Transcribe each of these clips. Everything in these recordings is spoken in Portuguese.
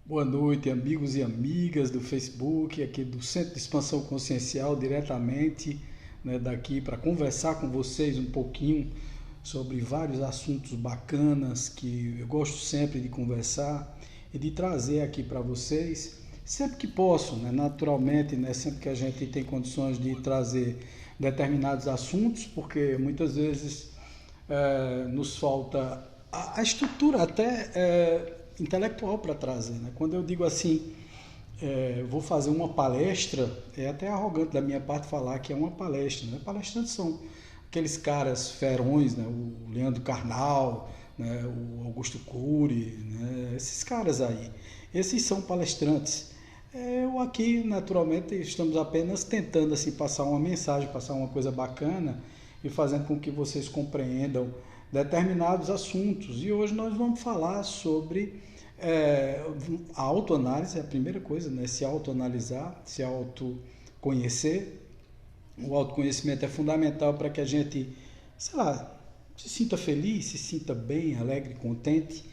Boa noite, amigos e amigas do Facebook, aqui do Centro de Expansão Consciencial, diretamente, daqui para conversar com vocês um pouquinho sobre vários assuntos bacanas que eu gosto sempre de conversar e de trazer aqui para vocês, sempre que posso, naturalmente, sempre que a gente tem condições de trazer determinados assuntos, porque muitas vezes nos falta a estrutura até intelectual para trazer. Quando eu digo assim, vou fazer uma palestra, é até arrogante da minha parte falar que é uma palestra. Palestrantes são aqueles caras ferões, o Leandro Carnal, o Augusto Cury, esses caras aí. Esses são palestrantes. Eu aqui, naturalmente, estamos apenas tentando assim, passar uma mensagem, passar uma coisa bacana e fazendo com que vocês compreendam determinados assuntos. E hoje nós vamos falar sobre a autoanálise, é a primeira coisa, se autoanalisar, se autoconhecer. O autoconhecimento é fundamental para que a gente, se sinta feliz, se sinta bem, alegre, contente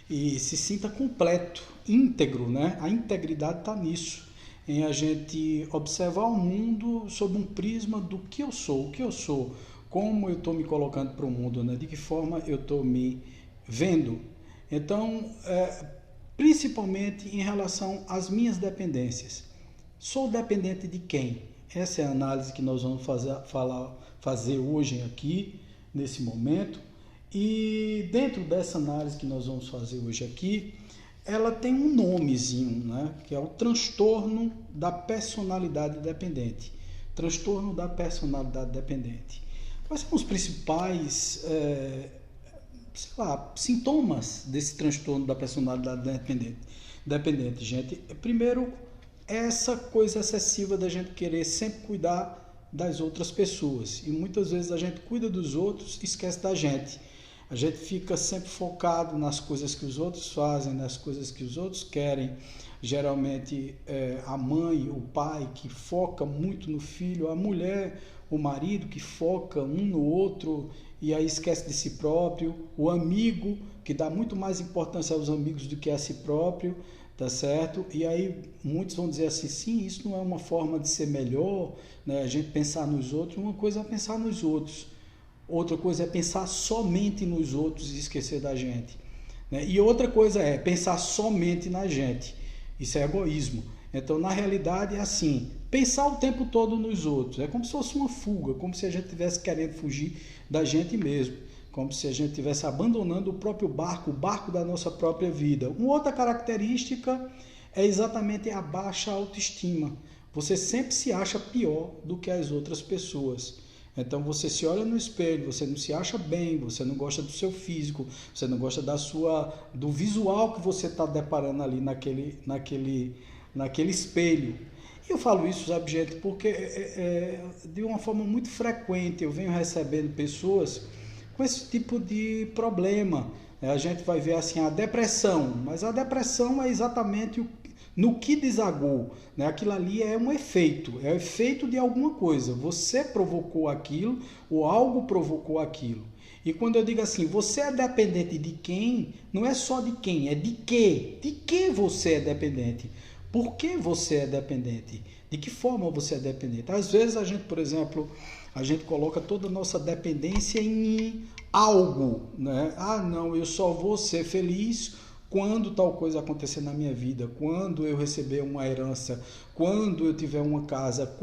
e se sinta completo, íntegro, A integridade está nisso, em a gente observar o mundo sob um prisma do que eu sou, como eu estou me colocando para o mundo, de que forma eu estou me vendo. Então, principalmente em relação às minhas dependências. Sou dependente de quem? Essa é a análise que nós vamos fazer hoje aqui, nesse momento. E dentro dessa análise que nós vamos fazer hoje aqui, ela tem um nomezinho, que é o transtorno da personalidade dependente. Transtorno da personalidade dependente. Quais são os principais sintomas desse transtorno da personalidade dependente, gente? Primeiro, essa coisa excessiva da gente querer sempre cuidar das outras pessoas. E muitas vezes a gente cuida dos outros e esquece da gente. A gente fica sempre focado nas coisas que os outros fazem, nas coisas que os outros querem. Geralmente a mãe, o pai que foca muito no filho, a mulher, o marido que foca um no outro e aí esquece de si próprio, o amigo que dá muito mais importância aos amigos do que a si próprio, tá certo? E aí muitos vão dizer assim, sim, isso não é uma forma de ser melhor, a gente pensar nos outros. Uma coisa é pensar nos outros, outra coisa é pensar somente nos outros e esquecer da gente, E outra coisa é pensar somente na gente. Isso é egoísmo. Então, na realidade, é assim, pensar o tempo todo nos outros. É como se fosse uma fuga, como se a gente estivesse querendo fugir da gente mesmo, como se a gente estivesse abandonando o próprio barco, o barco da nossa própria vida. Uma outra característica é exatamente a baixa autoestima. Você sempre se acha pior do que as outras pessoas. Então você se olha no espelho, você não se acha bem, você não gosta do seu físico, você não gosta do visual que você está deparando ali naquele espelho. E eu falo isso, sabe, gente, porque de uma forma muito frequente eu venho recebendo pessoas com esse tipo de problema. A gente vai ver assim a depressão, mas a depressão é exatamente no que desagou, Aquilo ali é um efeito, é o efeito de alguma coisa. Você provocou aquilo ou algo provocou aquilo. E quando eu digo assim, você é dependente de quem, não é só de quem, é de quê? De que você é dependente? Por que você é dependente? De que forma você é dependente? Às vezes a gente, por exemplo, a gente coloca toda a nossa dependência em algo, Ah, não, eu só vou ser feliz quando tal coisa acontecer na minha vida, quando eu receber uma herança, quando eu tiver uma casa,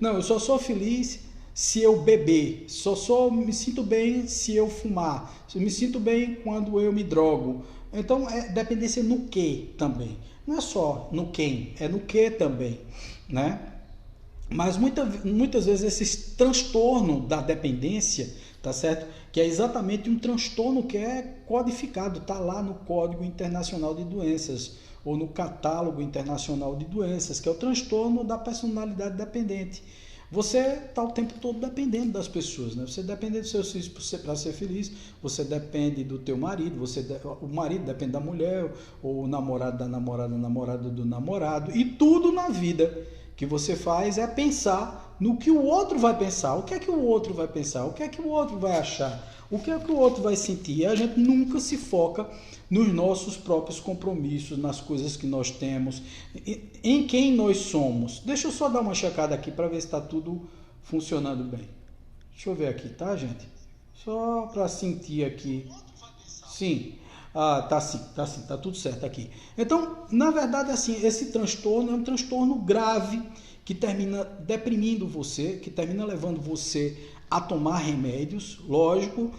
Não, eu só sou feliz se eu beber, me sinto bem se eu fumar, me sinto bem quando eu me drogo. Então, é dependência no que também. Não é só no quem, é no que também, Mas muitas vezes esse transtorno da dependência, tá certo? Que é exatamente um transtorno que é codificado, está lá no Código Internacional de Doenças, ou no Catálogo Internacional de Doenças, que é o transtorno da personalidade dependente. Você está o tempo todo dependendo das pessoas, Você depende dos seus filhos para ser feliz, você depende do teu marido, o marido depende da mulher, ou o namorado da namorada, namorado do namorado, e tudo na vida que você faz é pensar no que o outro vai pensar. O que é que o outro vai pensar? O que é que o outro vai achar? O que é que o outro vai sentir? A gente nunca se foca nos nossos próprios compromissos, nas coisas que nós temos, em quem nós somos. Deixa eu só dar uma checada aqui para ver se está tudo funcionando bem. Deixa eu ver aqui, tá, gente? Só para sentir aqui. Sim. Tá sim, tá tudo certo aqui. Então, na verdade, assim, esse transtorno é um transtorno grave que termina deprimindo você, que termina levando você a tomar remédios, lógico,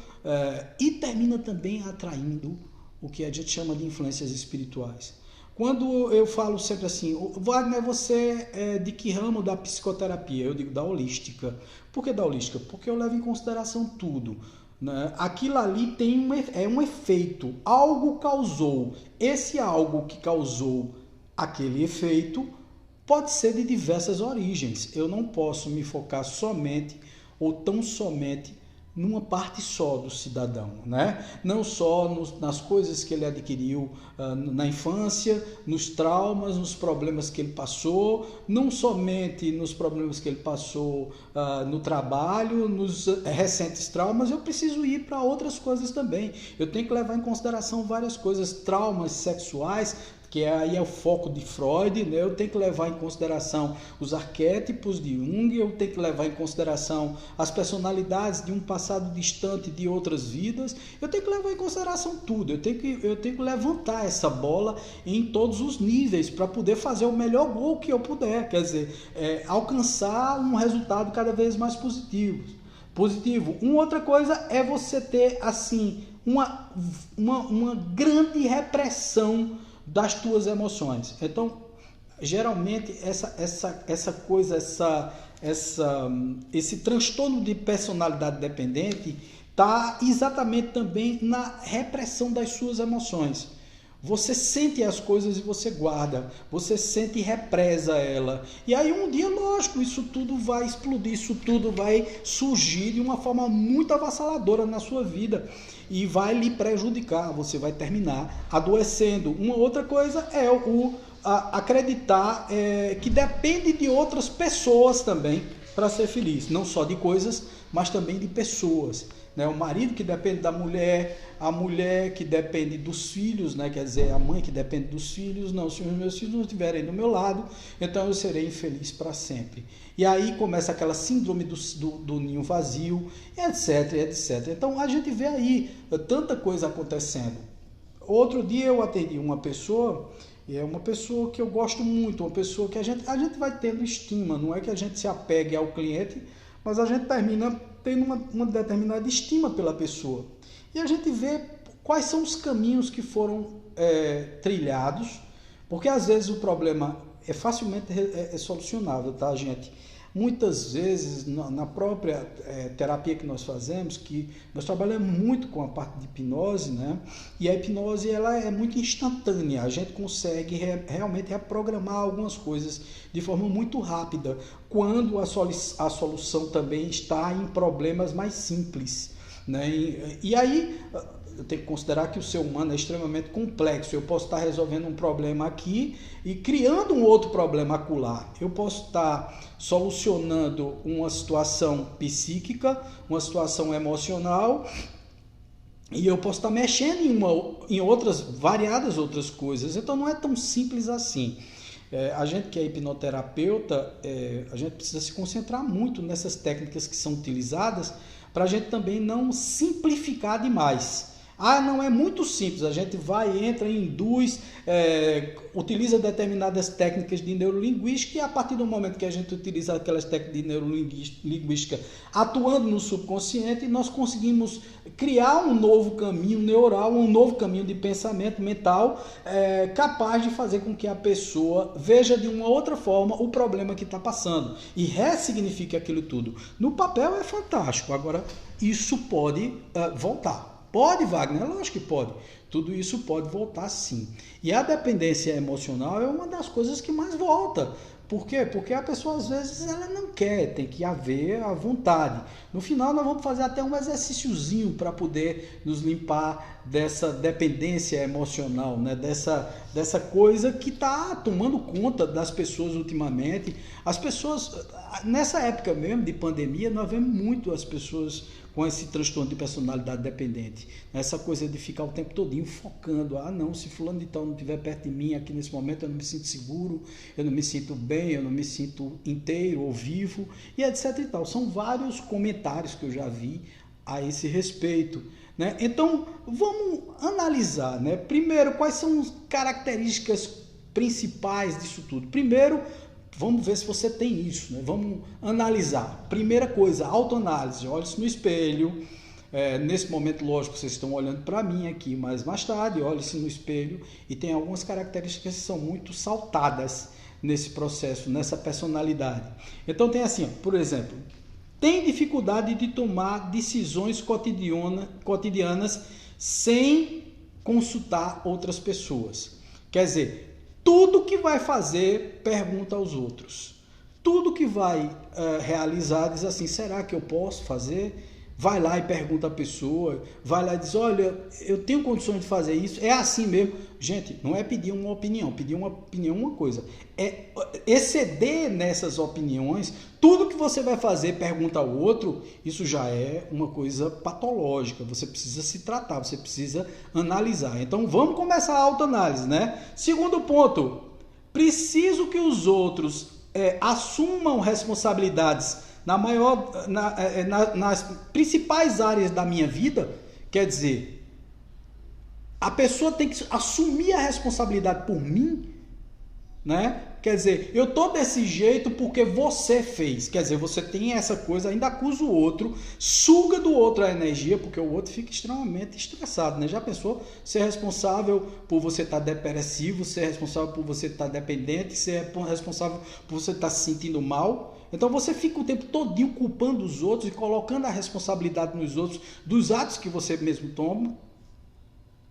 e termina também atraindo o que a gente chama de influências espirituais. Quando eu falo sempre assim, Wagner, você é de que ramo da psicoterapia? Eu digo da holística. Por que da holística? Porque eu levo em consideração tudo. Né? Aquilo ali tem um efeito, algo causou. Esse algo que causou aquele efeito pode ser de diversas origens. Eu não posso me focar somente ou tão somente numa parte só do cidadão, né? Não só nas coisas que ele adquiriu na infância, nos traumas, nos problemas que ele passou, não somente nos problemas que ele passou no trabalho, nos recentes traumas, eu preciso ir para outras coisas também. Eu tenho que levar em consideração várias coisas, traumas sexuais, que aí é o foco de Freud, né? Eu tenho que levar em consideração os arquétipos de Jung, eu tenho que levar em consideração as personalidades de um passado distante de outras vidas, eu tenho que levar em consideração tudo, eu tenho que levantar essa bola em todos os níveis para poder fazer o melhor gol que eu puder, quer dizer, alcançar um resultado cada vez mais positivo. Uma outra coisa é você ter assim uma grande repressão das tuas emoções. Então, geralmente esse transtorno de personalidade dependente está exatamente também na repressão das suas emoções. Você sente as coisas e você guarda, você sente e represa ela. E aí um dia, lógico, isso tudo vai explodir, isso tudo vai surgir de uma forma muito avassaladora na sua vida e vai lhe prejudicar, você vai terminar adoecendo. Uma outra coisa é acreditar que depende de outras pessoas também para ser feliz, não só de coisas, mas também de pessoas. Né? O marido que depende da mulher, a mulher que depende dos filhos, né? Quer dizer, a mãe que depende dos filhos. Não, se os meus filhos não estiverem do meu lado, então eu serei infeliz para sempre. E aí começa aquela síndrome do ninho vazio, etc, etc. Então a gente vê aí tanta coisa acontecendo. Outro dia eu atendi uma pessoa, é uma pessoa que eu gosto muito, uma pessoa que a gente vai tendo estima, não é que a gente se apegue ao cliente, mas a gente termina tendo uma determinada estima pela pessoa. E a gente vê quais são os caminhos que foram trilhados, porque às vezes o problema é facilmente solucionável, tá, gente? Muitas vezes, na própria terapia que nós fazemos, que nós trabalhamos muito com a parte de hipnose, né? E a hipnose ela é muito instantânea, a gente consegue realmente reprogramar algumas coisas de forma muito rápida, quando a solução também está em problemas mais simples, né? E aí eu tenho que considerar que o ser humano é extremamente complexo. Eu posso estar resolvendo um problema aqui e criando um outro problema acolá. Eu posso estar solucionando uma situação psíquica, uma situação emocional, e eu posso estar mexendo em variadas outras coisas. Então não é tão simples assim. A gente que é hipnoterapeuta, a gente precisa se concentrar muito nessas técnicas que são utilizadas para a gente também não simplificar demais. Não é muito simples, a gente entra, induz, utiliza determinadas técnicas de neurolinguística e a partir do momento que a gente utiliza aquelas técnicas de neurolinguística atuando no subconsciente, nós conseguimos criar um novo caminho neural, um novo caminho de pensamento mental capaz de fazer com que a pessoa veja de uma outra forma o problema que está passando e ressignifique aquilo tudo. No papel é fantástico, agora isso pode voltar. Pode, Wagner? Lógico que pode. Tudo isso pode voltar sim. E a dependência emocional é uma das coisas que mais volta. Por quê? Porque a pessoa às vezes ela não quer, tem que haver a vontade. No final nós vamos fazer até um exercíciozinho para poder nos limpar dessa dependência emocional, né? Dessa coisa que está tomando conta das pessoas ultimamente. As pessoas, nessa época mesmo de pandemia, nós vemos muito as pessoas com esse transtorno de personalidade dependente. Essa coisa de ficar o tempo todinho focando, não, se fulano de tal não estiver perto de mim aqui nesse momento, eu não me sinto seguro, eu não me sinto bem, eu não me sinto inteiro ou vivo, e etc e tal. São vários comentários que eu já vi a esse respeito, né? Então, vamos analisar, né? Primeiro, quais são as características principais disso tudo. Primeiro, vamos ver se você tem isso, né? Vamos analisar. Primeira coisa, autoanálise. Olhe-se no espelho. Nesse momento, lógico, vocês estão olhando para mim aqui, mas mais tarde, olhe-se no espelho e tem algumas características que são muito saltadas nesse processo, nessa personalidade. Então tem assim, por exemplo, tem dificuldade de tomar decisões cotidianas sem consultar outras pessoas. Quer dizer, tudo que vai fazer, pergunta aos outros. Tudo que vai realizar, diz assim, será que eu posso fazer? Vai lá e pergunta a pessoa, vai lá e diz, olha, eu tenho condições de fazer isso, é assim mesmo. Gente, não é pedir uma opinião é uma coisa. É exceder nessas opiniões, tudo que você vai fazer, pergunta ao outro, isso já é uma coisa patológica, você precisa se tratar, você precisa analisar. Então vamos começar a autoanálise, né? Segundo ponto, preciso que os outros assumam responsabilidades nas principais áreas da minha vida. Quer dizer, a pessoa tem que assumir a responsabilidade por mim, né? Quer dizer, eu tô desse jeito porque você fez. Quer dizer, você tem essa coisa, ainda acusa o outro, suga do outro a energia, porque o outro fica extremamente estressado, né? Já pensou ser responsável por você estar depressivo, ser responsável por você estar dependente, ser responsável por você estar se sentindo mal? Então você fica o tempo todinho culpando os outros e colocando a responsabilidade nos outros dos atos que você mesmo toma.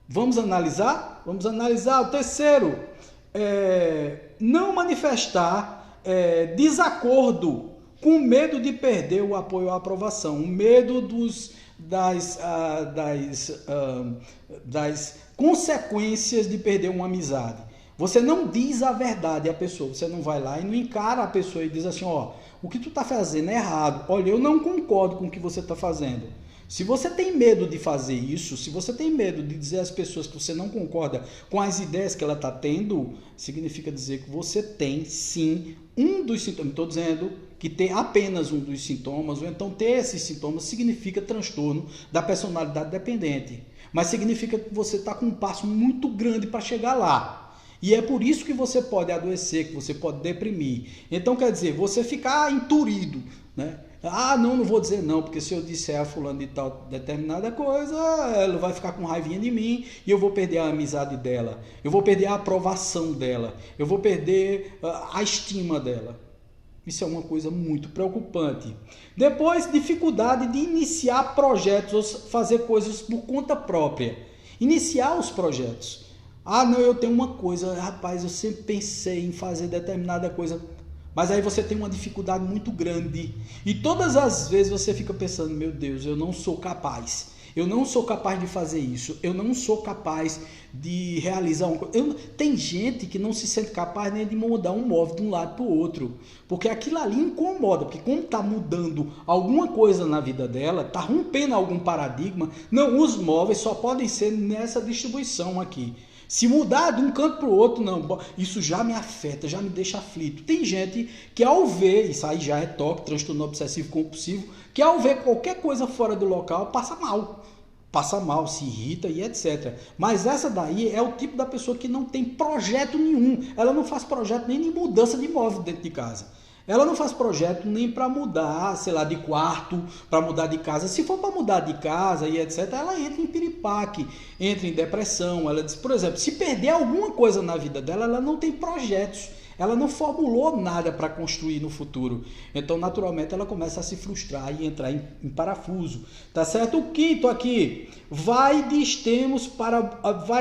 Vamos analisar? Vamos analisar. O terceiro, não manifestar desacordo com medo de perder o apoio ou a aprovação, o medo das consequências de perder uma amizade. Você não diz a verdade à pessoa, você não vai lá e não encara a pessoa e diz assim, o que tu está fazendo é errado, olha, eu não concordo com o que você está fazendo. Se você tem medo de fazer isso, se você tem medo de dizer às pessoas que você não concorda com as ideias que ela está tendo, significa dizer que você tem sim um dos sintomas. Não estou dizendo que tem apenas um dos sintomas, ou então ter esses sintomas significa transtorno da personalidade dependente. Mas significa que você está com um passo muito grande para chegar lá. E é por isso que você pode adoecer, que você pode deprimir. Então, quer dizer, você ficar enturido, né? Não vou dizer não, porque se eu disser a fulano de tal determinada coisa, ela vai ficar com raivinha de mim e eu vou perder a amizade dela, eu vou perder a aprovação dela, eu vou perder a estima dela. Isso é uma coisa muito preocupante. Depois, dificuldade de iniciar projetos ou fazer coisas por conta própria. Iniciar os projetos. Eu tenho uma coisa, rapaz, eu sempre pensei em fazer determinada coisa, mas aí você tem uma dificuldade muito grande e todas as vezes você fica pensando, meu Deus, eu não sou capaz de fazer isso, eu não sou capaz de realizar uma coisa. Tem gente que não se sente capaz nem de mudar um móvel de um lado para o outro, porque aquilo ali incomoda, porque como está mudando alguma coisa na vida dela, está rompendo algum paradigma, os móveis só podem ser nessa distribuição aqui. Se mudar de um canto para o outro, não, isso já me afeta, já me deixa aflito. Tem gente que ao ver, isso aí já é TOC, transtorno obsessivo compulsivo, que ao ver qualquer coisa fora do local, passa mal, se irrita e etc. Mas essa daí é o tipo da pessoa que não tem projeto nenhum, ela não faz projeto nem de mudança de imóvel dentro de casa. Ela não faz projeto nem para mudar, de quarto, para mudar de casa. Se for para mudar de casa e etc., ela entra em piripaque, entra em depressão. Ela diz, por exemplo, se perder alguma coisa na vida dela, ela não tem projetos. Ela não formulou nada para construir no futuro. Então, naturalmente, ela começa a se frustrar e entrar em parafuso. Tá certo? O quinto aqui, vai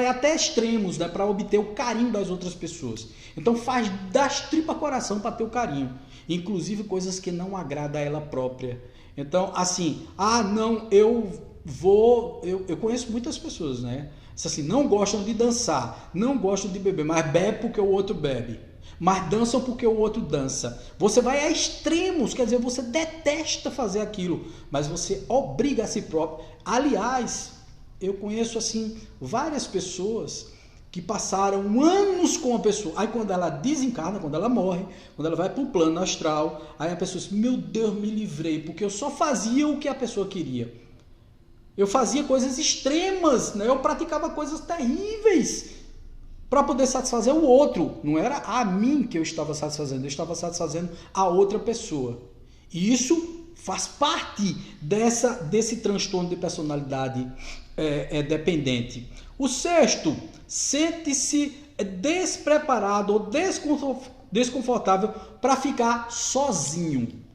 até extremos, né, para obter o carinho das outras pessoas. Então, faz das tripas coração para ter o carinho. Inclusive coisas que não agradam a ela própria. Então, assim, eu conheço muitas pessoas, né? Diz assim, não gostam de dançar, não gostam de beber, mas bebe porque o outro bebe. Mas dançam porque o outro dança. Você vai a extremos, quer dizer, você detesta fazer aquilo, mas você obriga a si próprio. Aliás, eu conheço assim várias pessoas que passaram anos com a pessoa. Aí quando ela desencarna, quando ela morre, quando ela vai para o plano astral, aí a pessoa diz, meu Deus, me livrei, porque eu só fazia o que a pessoa queria. Eu fazia coisas extremas, né? Eu praticava coisas terríveis para poder satisfazer o outro. Não era a mim que eu estava satisfazendo, eu estava satisfazendo a outra pessoa. E isso faz parte desse transtorno de personalidade dependente. O sexto, sente-se despreparado ou desconfortável para ficar sozinho.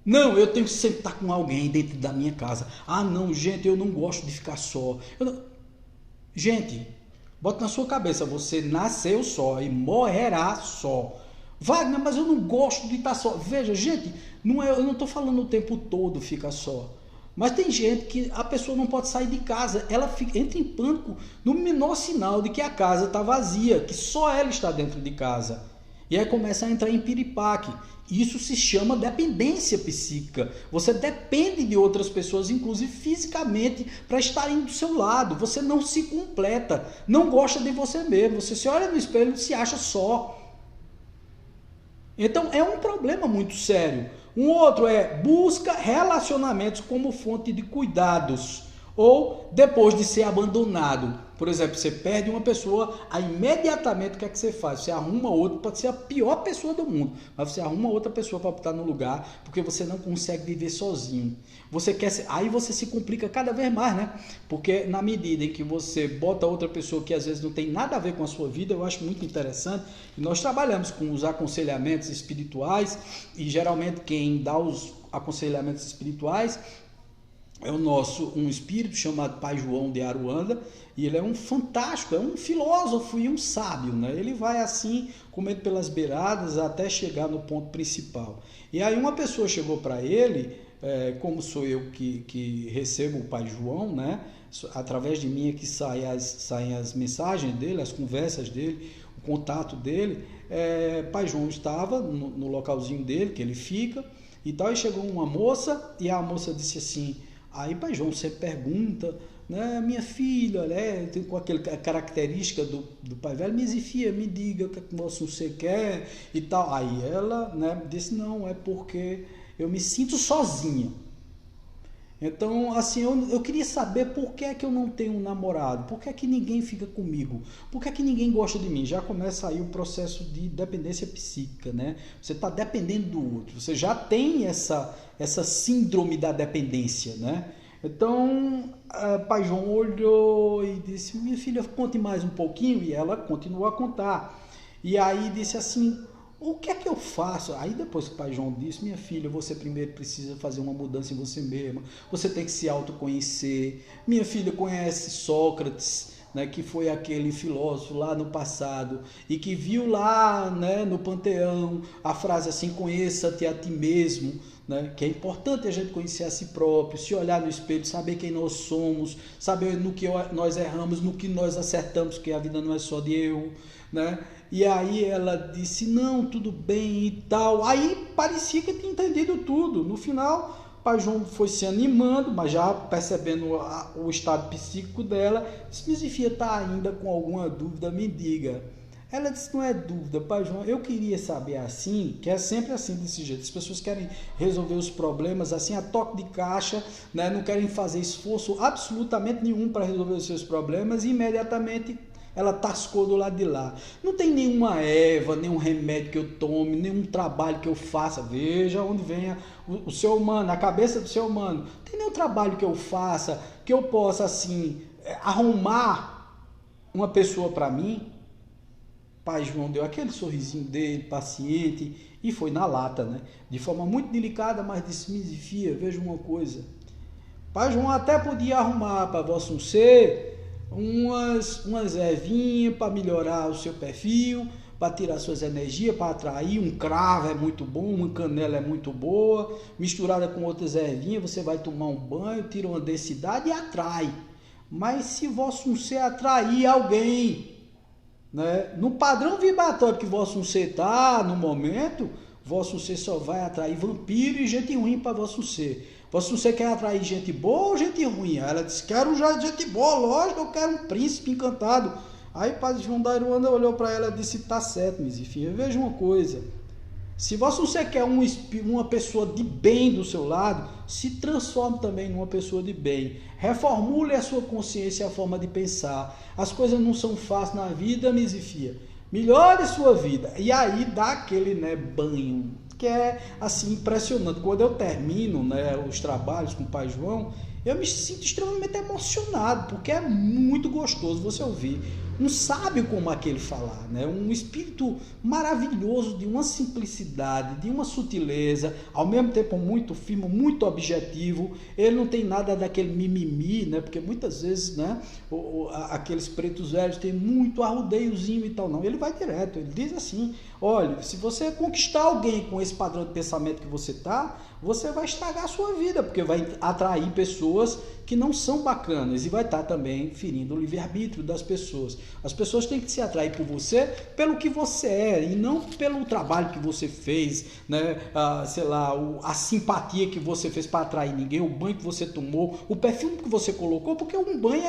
Não, eu tenho que sentar com alguém dentro da minha casa. Ah, não, gente, eu não gosto de ficar só. Gente, bota na sua cabeça, você nasceu só e morrerá só. Wagner, mas eu não gosto de estar só. Veja, gente, eu não estou falando o tempo todo fica só. Mas tem gente que a pessoa não pode sair de casa. Ela entra em pânico no menor sinal de que a casa está vazia, que só ela está dentro de casa. E aí começa a entrar em piripaque. Isso se chama dependência psíquica. Você depende de outras pessoas, inclusive fisicamente, para estarem do seu lado. Você não se completa, não gosta de você mesmo. Você se olha no espelho e se acha só. Então é um problema muito sério. Um outro busca relacionamentos como fonte de cuidados. Ou depois de ser abandonado. Por exemplo, você perde uma pessoa, aí imediatamente o que é que você faz? Você arruma outra, pode ser a pior pessoa do mundo, mas você arruma outra pessoa para botar no lugar, porque você não consegue viver sozinho. Aí você se complica cada vez mais, né? Porque na medida em que você bota outra pessoa que às vezes não tem nada a ver com a sua vida, eu acho muito interessante, e nós trabalhamos com os aconselhamentos espirituais, e geralmente quem dá os aconselhamentos espirituais é um espírito chamado Pai João de Aruanda, e ele é um fantástico, é um filósofo e um sábio, né? Ele vai assim, comendo pelas beiradas até chegar no ponto principal. E aí uma pessoa chegou para ele, como sou eu que recebo o Pai João, né? Através de mim é que saem as mensagens dele, as conversas dele, o contato dele. Pai João estava no localzinho dele, que ele fica, e tal, e chegou uma moça, e a moça disse assim... Aí Pai João sempre pergunta, né, minha filha, né, com aquela característica do pai velho, me filha, me diga o que você quer e tal. Aí ela, né, disse, não, é porque eu me sinto sozinha. Então, assim, eu queria saber por que é que eu não tenho um namorado, por que é que ninguém fica comigo, por que é que ninguém gosta de mim. Já começa aí o processo de dependência psíquica, né? Você está dependendo do outro, você já tem essa síndrome da dependência, né? Então, Pai João olhou e disse, minha filha, conte mais um pouquinho, e ela continuou a contar. E aí disse assim, o que é que eu faço? Aí depois que o Pai João disse, minha filha, você primeiro precisa fazer uma mudança em você mesma, você tem que se autoconhecer. Minha filha conhece Sócrates, né, que foi aquele filósofo lá no passado e que viu lá, né, no Panteão a frase assim, conheça-te a ti mesmo, né, que é importante a gente conhecer a si próprio, se olhar no espelho, saber quem nós somos, saber no que nós erramos, no que nós acertamos, que a vida não é só de erro, né? E aí ela disse, não, tudo bem e tal. Aí parecia que tinha entendido tudo. No final, Pai João foi se animando, mas já percebendo o estado psíquico dela, disse, mas filha, está ainda com alguma dúvida, me diga. Ela disse, não é dúvida, Pai João, eu queria saber assim, que é sempre assim desse jeito. As pessoas querem resolver os problemas assim a toque de caixa, né? Não querem fazer esforço absolutamente nenhum para resolver os seus problemas e imediatamente ela tascou do lado de lá. Não tem nenhuma erva, nenhum remédio que eu tome, nenhum trabalho que eu faça. Veja onde vem o ser humano, a cabeça do ser humano. Não tem nenhum trabalho que eu faça, que eu possa, assim, arrumar uma pessoa para mim. Pai João deu aquele sorrisinho dele, paciente, e foi na lata, né? De forma muito delicada, mas disse, me fia, veja uma coisa. Pai João até podia arrumar para vosso ser umas ervinhas para melhorar o seu perfil, para tirar suas energias, para atrair. Um cravo é muito bom, uma canela é muito boa, misturada com outras ervinhas, você vai tomar um banho, tira uma densidade e atrai. Mas se vosso ser atrair alguém, né, no padrão vibratório que vosso ser está no momento, vosso ser só vai atrair vampiro e gente ruim para vosso ser. Vosso ser quer atrair gente boa ou gente ruim? Aí ela disse, quero já gente boa, lógico, eu quero um príncipe encantado. Aí o padre João da Aruanda olhou para ela e disse, tá certo, mas enfim, veja uma coisa. Se você quer uma pessoa de bem do seu lado, se transforme também numa pessoa de bem. Reformule a sua consciência e a forma de pensar. As coisas não são fáceis na vida, Misifia. Melhore sua vida. E aí dá aquele, né, banho, que é assim impressionante. Quando eu termino, né, os trabalhos com o Pai João, eu me sinto extremamente emocionado, porque é muito gostoso você ouvir um sábio como aquele falar, né? Um espírito maravilhoso, de uma simplicidade, de uma sutileza, ao mesmo tempo muito firme, muito objetivo. Ele não tem nada daquele mimimi, né? Porque muitas vezes, né, aqueles pretos velhos têm muito arrudeiozinho e tal, não. Ele vai direto, ele diz assim, olha, se você conquistar alguém com esse padrão de pensamento que você tá, você vai estragar a sua vida, porque vai atrair pessoas que não são bacanas e vai estar também ferindo o livre-arbítrio das pessoas. As pessoas têm que se atrair por você pelo que você é e não pelo trabalho que você fez, né? Sei lá, a simpatia que você fez para atrair ninguém, o banho que você tomou, o perfume que você colocou, porque um banho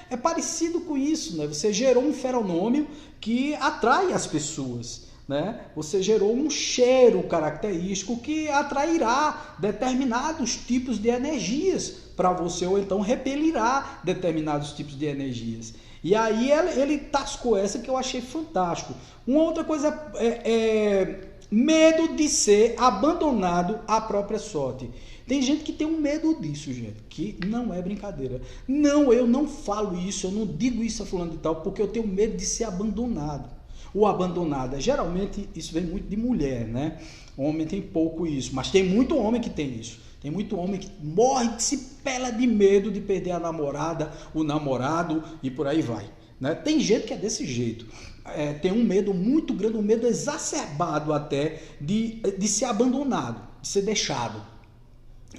é parecido com isso, né? Você gerou um feronômio que atrai as pessoas. Né? Você gerou um cheiro característico que atrairá determinados tipos de energias para você, ou então repelirá determinados tipos de energias. E aí ele tascou essa que eu achei fantástico. Uma outra coisa é medo de ser abandonado à própria sorte. Tem gente que tem um medo disso, gente, que não é brincadeira. Não, eu não falo isso, eu não digo isso a fulano de tal, porque eu tenho medo de ser abandonado. Ou abandonada, geralmente isso vem muito de mulher, né? Homem tem pouco isso, mas tem muito homem que tem isso. Tem muito homem que morre, se pela de medo de perder a namorada, o namorado e por aí vai, né? Tem gente que é desse jeito. Tem um medo muito grande, um medo exacerbado até de ser abandonado, de ser deixado.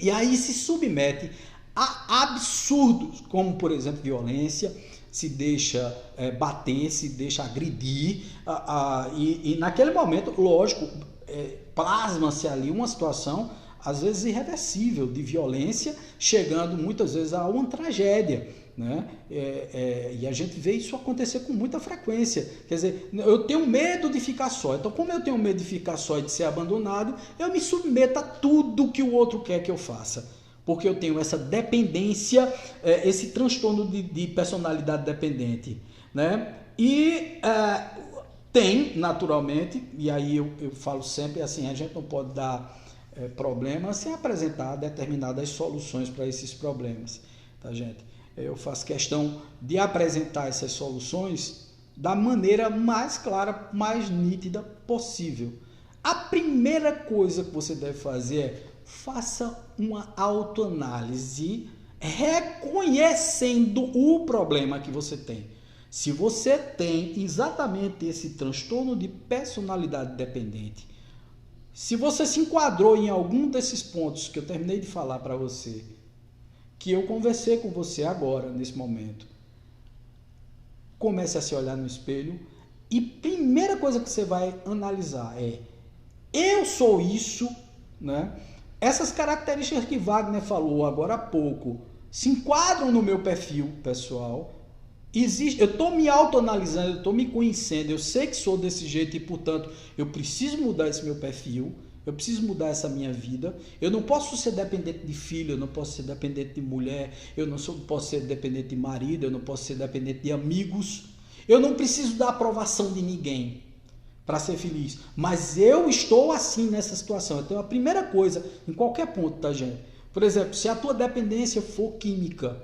E aí se submete a absurdos, como por exemplo violência, se deixa bater, se deixa agredir, e naquele momento, lógico, plasma-se ali uma situação, às vezes irreversível, de violência, chegando muitas vezes a uma tragédia, né? E a gente vê isso acontecer com muita frequência. Quer dizer, eu tenho medo de ficar só, então como eu tenho medo de ficar só e de ser abandonado, eu me submeto a tudo que o outro quer que eu faça. Porque eu tenho essa dependência, esse transtorno de personalidade dependente, né? E tem, naturalmente, e aí eu falo sempre assim, a gente não pode dar problema sem apresentar determinadas soluções para esses problemas, tá, gente? Eu faço questão de apresentar essas soluções da maneira mais clara, mais nítida possível. A primeira coisa que você deve fazer é faça uma autoanálise reconhecendo o problema que você tem. Se você tem exatamente esse transtorno de personalidade dependente, se você se enquadrou em algum desses pontos que eu terminei de falar para você, que eu conversei com você agora, nesse momento, comece a se olhar no espelho e primeira coisa que você vai analisar é: eu sou isso, né? Essas características que Wagner falou agora há pouco se enquadram no meu perfil pessoal. Eu estou me autoanalisando, eu estou me conhecendo, eu sei que sou desse jeito e, portanto, eu preciso mudar esse meu perfil, eu preciso mudar essa minha vida. Eu não posso ser dependente de filho, eu não posso ser dependente de mulher, eu não posso ser dependente de marido, eu não posso ser dependente de amigos. Eu não preciso da aprovação de ninguém para ser feliz, mas eu estou assim nessa situação. Então a primeira coisa, em qualquer ponto, tá, gente? Por exemplo, se a tua dependência for química,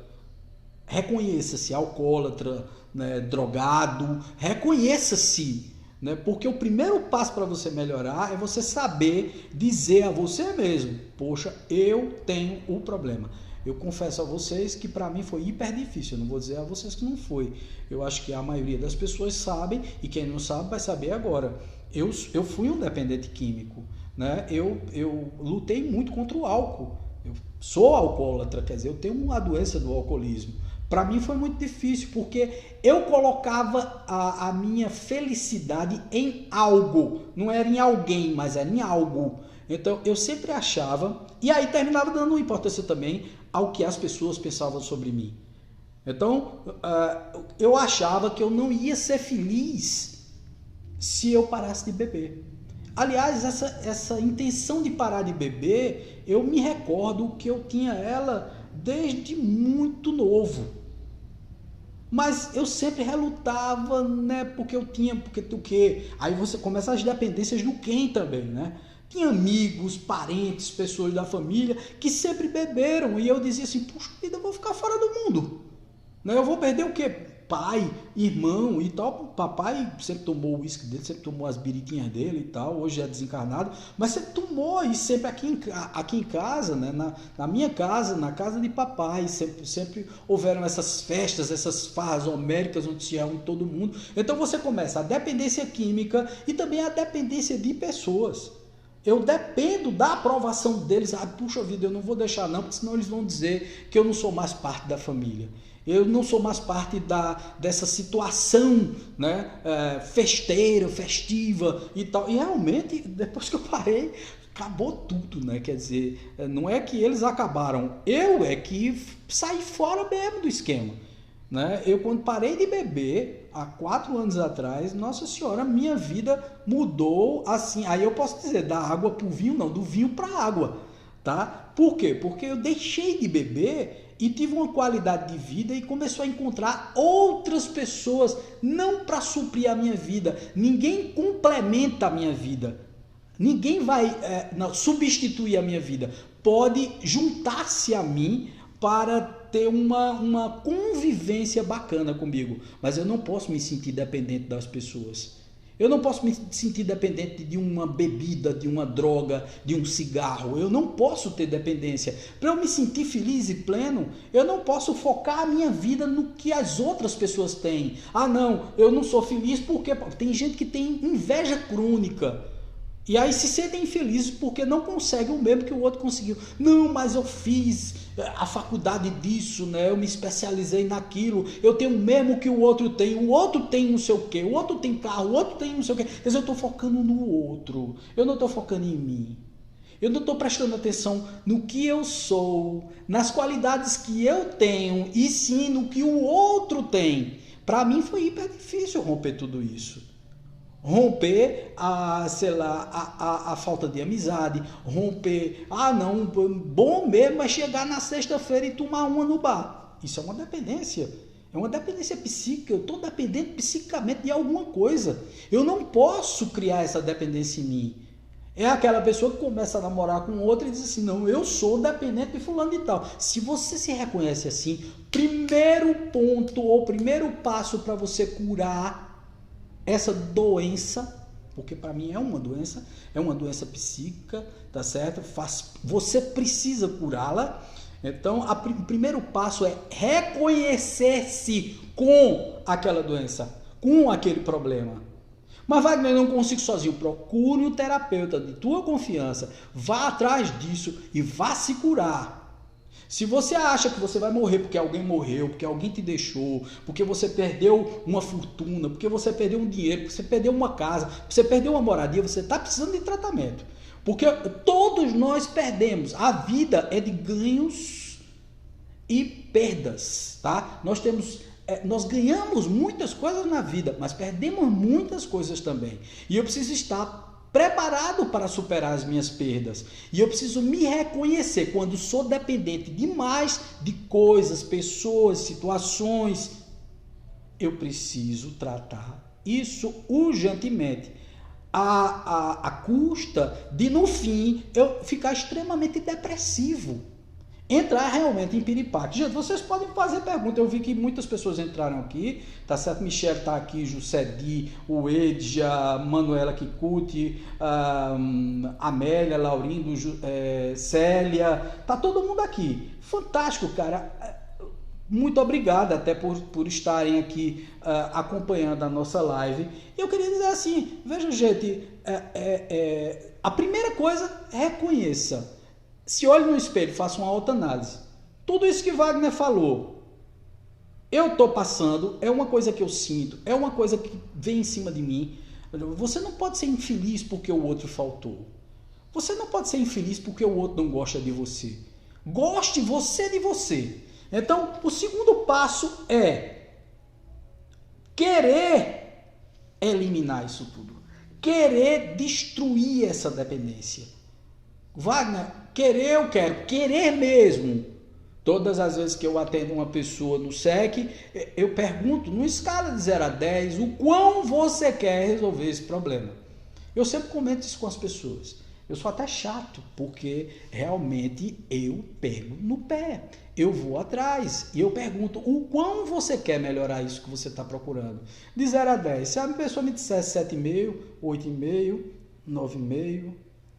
reconheça-se alcoólatra, né, drogado, reconheça-se, né? Porque o primeiro passo para você melhorar é você saber dizer a você mesmo: poxa, eu tenho o problema. Eu confesso a vocês que para mim foi hiper difícil. Eu não vou dizer a vocês que não foi. Eu acho que a maioria das pessoas sabem, e quem não sabe vai saber agora. Eu fui um dependente químico, né? Eu lutei muito contra o álcool. Eu sou alcoólatra, quer dizer, eu tenho uma doença do alcoolismo. Para mim foi muito difícil, porque eu colocava a minha felicidade em algo. Não era em alguém, mas era em algo. Então eu sempre achava, e aí terminava dando importância também ao que as pessoas pensavam sobre mim. Então eu achava que eu não ia ser feliz se eu parasse de beber. Aliás, essa intenção de parar de beber, eu me recordo que eu tinha ela desde muito novo. Mas eu sempre relutava, né? Porque o quê? Aí você começa as dependências do quem também, né? Tinha amigos, parentes, pessoas da família que sempre beberam. E eu dizia assim, puxa vida, eu vou ficar fora do mundo. Né? Eu vou perder o quê? Pai, irmão e tal. Papai sempre tomou o uísque dele, sempre tomou as biritinhas dele e tal. Hoje é desencarnado, mas sempre tomou. E sempre aqui em casa, né? Na minha casa, na casa de papai, sempre houveram essas festas, essas farras homéricas onde se reúne todo mundo. Então você começa a dependência química e também a dependência de pessoas. Eu dependo da aprovação deles. Ah, puxa vida, eu não vou deixar não, porque senão eles vão dizer que eu não sou mais parte da família. Eu não sou mais parte dessa situação, né, festeira, festiva e tal. E realmente, depois que eu parei, acabou tudo, né? Quer dizer, não é que eles acabaram, eu é que saí fora mesmo do esquema. Né? Eu, quando parei de beber, há 4 anos atrás, nossa senhora, minha vida mudou assim. Aí eu posso dizer, da água para o vinho, não, do vinho para a água. Tá? Por quê? Porque eu deixei de beber e tive uma qualidade de vida e começou a encontrar outras pessoas, não para suprir a minha vida. Ninguém complementa a minha vida. Ninguém vai substituir a minha vida. Pode juntar-se a mim para ter uma convivência bacana comigo. Mas eu não posso me sentir dependente das pessoas. Eu não posso me sentir dependente de uma bebida, de uma droga, de um cigarro. Eu não posso ter dependência. Para eu me sentir feliz e pleno, eu não posso focar a minha vida no que as outras pessoas têm. Ah, não, eu não sou feliz porque tem gente que tem inveja crônica. E aí se sentem infelizes porque não conseguem o mesmo que o outro conseguiu. Não, mas eu fiz a faculdade disso, né? Eu me especializei naquilo, eu tenho o mesmo que o outro tem não sei o quê, o outro tem carro, o outro tem não sei o quê. Mas eu estou focando no outro, eu não estou focando em mim. Eu não estou prestando atenção no que eu sou, nas qualidades que eu tenho, e sim no que o outro tem. Para mim foi hiper difícil romper tudo isso. Romper a falta de amizade, romper, não, bom mesmo é chegar na sexta-feira e tomar uma no bar. Isso é uma dependência psíquica, eu estou dependente psiquicamente de alguma coisa. Eu não posso criar essa dependência em mim. É aquela pessoa que começa a namorar com outra e diz assim, não, eu sou dependente de fulano e tal. Se você se reconhece assim, primeiro ponto ou primeiro passo para você curar essa doença, porque para mim é uma doença psíquica, tá certo? Você precisa curá-la. Então, o primeiro passo é reconhecer-se com aquela doença, com aquele problema. Mas Wagner, eu não consigo sozinho. Procure um terapeuta de tua confiança, vá atrás disso e vá se curar. Se você acha que você vai morrer porque alguém morreu, porque alguém te deixou, porque você perdeu uma fortuna, porque você perdeu um dinheiro, porque você perdeu uma casa, porque você perdeu uma moradia, você está precisando de tratamento. Porque todos nós perdemos. A vida é de ganhos e perdas, tá? Nós ganhamos muitas coisas na vida, mas perdemos muitas coisas também. E eu preciso estar preparado para superar as minhas perdas. E eu preciso me reconhecer quando sou dependente demais de coisas, pessoas, situações. Eu preciso tratar isso urgentemente. A custa de, no fim, eu ficar extremamente depressivo. Entrar realmente em piripaque. Gente, vocês podem fazer perguntas. Eu vi que muitas pessoas entraram aqui, tá certo? Michelle tá aqui, Jussedi, o Edja, Manuela Kikuti, Amélia, Laurindo, Célia, tá todo mundo aqui. Fantástico, cara. Muito obrigado até por estarem aqui acompanhando a nossa live. E eu queria dizer assim, veja, gente, a primeira coisa, reconheça. Se olhe no espelho, faça uma autoanálise. Tudo isso que Wagner falou, eu estou passando, é uma coisa que eu sinto, é uma coisa que vem em cima de mim. Você não pode ser infeliz porque o outro faltou. Você não pode ser infeliz porque o outro não gosta de você. Goste você de você. Então, o segundo passo é querer eliminar isso tudo. Querer destruir essa dependência. Wagner, querer eu quero, querer mesmo. Todas as vezes que eu atendo uma pessoa no SEC, eu pergunto, numa escala de 0 a 10, o quão você quer resolver esse problema. Eu sempre comento isso com as pessoas. Eu sou até chato, porque realmente eu pego no pé. Eu vou atrás e eu pergunto, o quão você quer melhorar isso que você está procurando? De 0 a 10, se a pessoa me dissesse 7,5, 8,5, 9,5,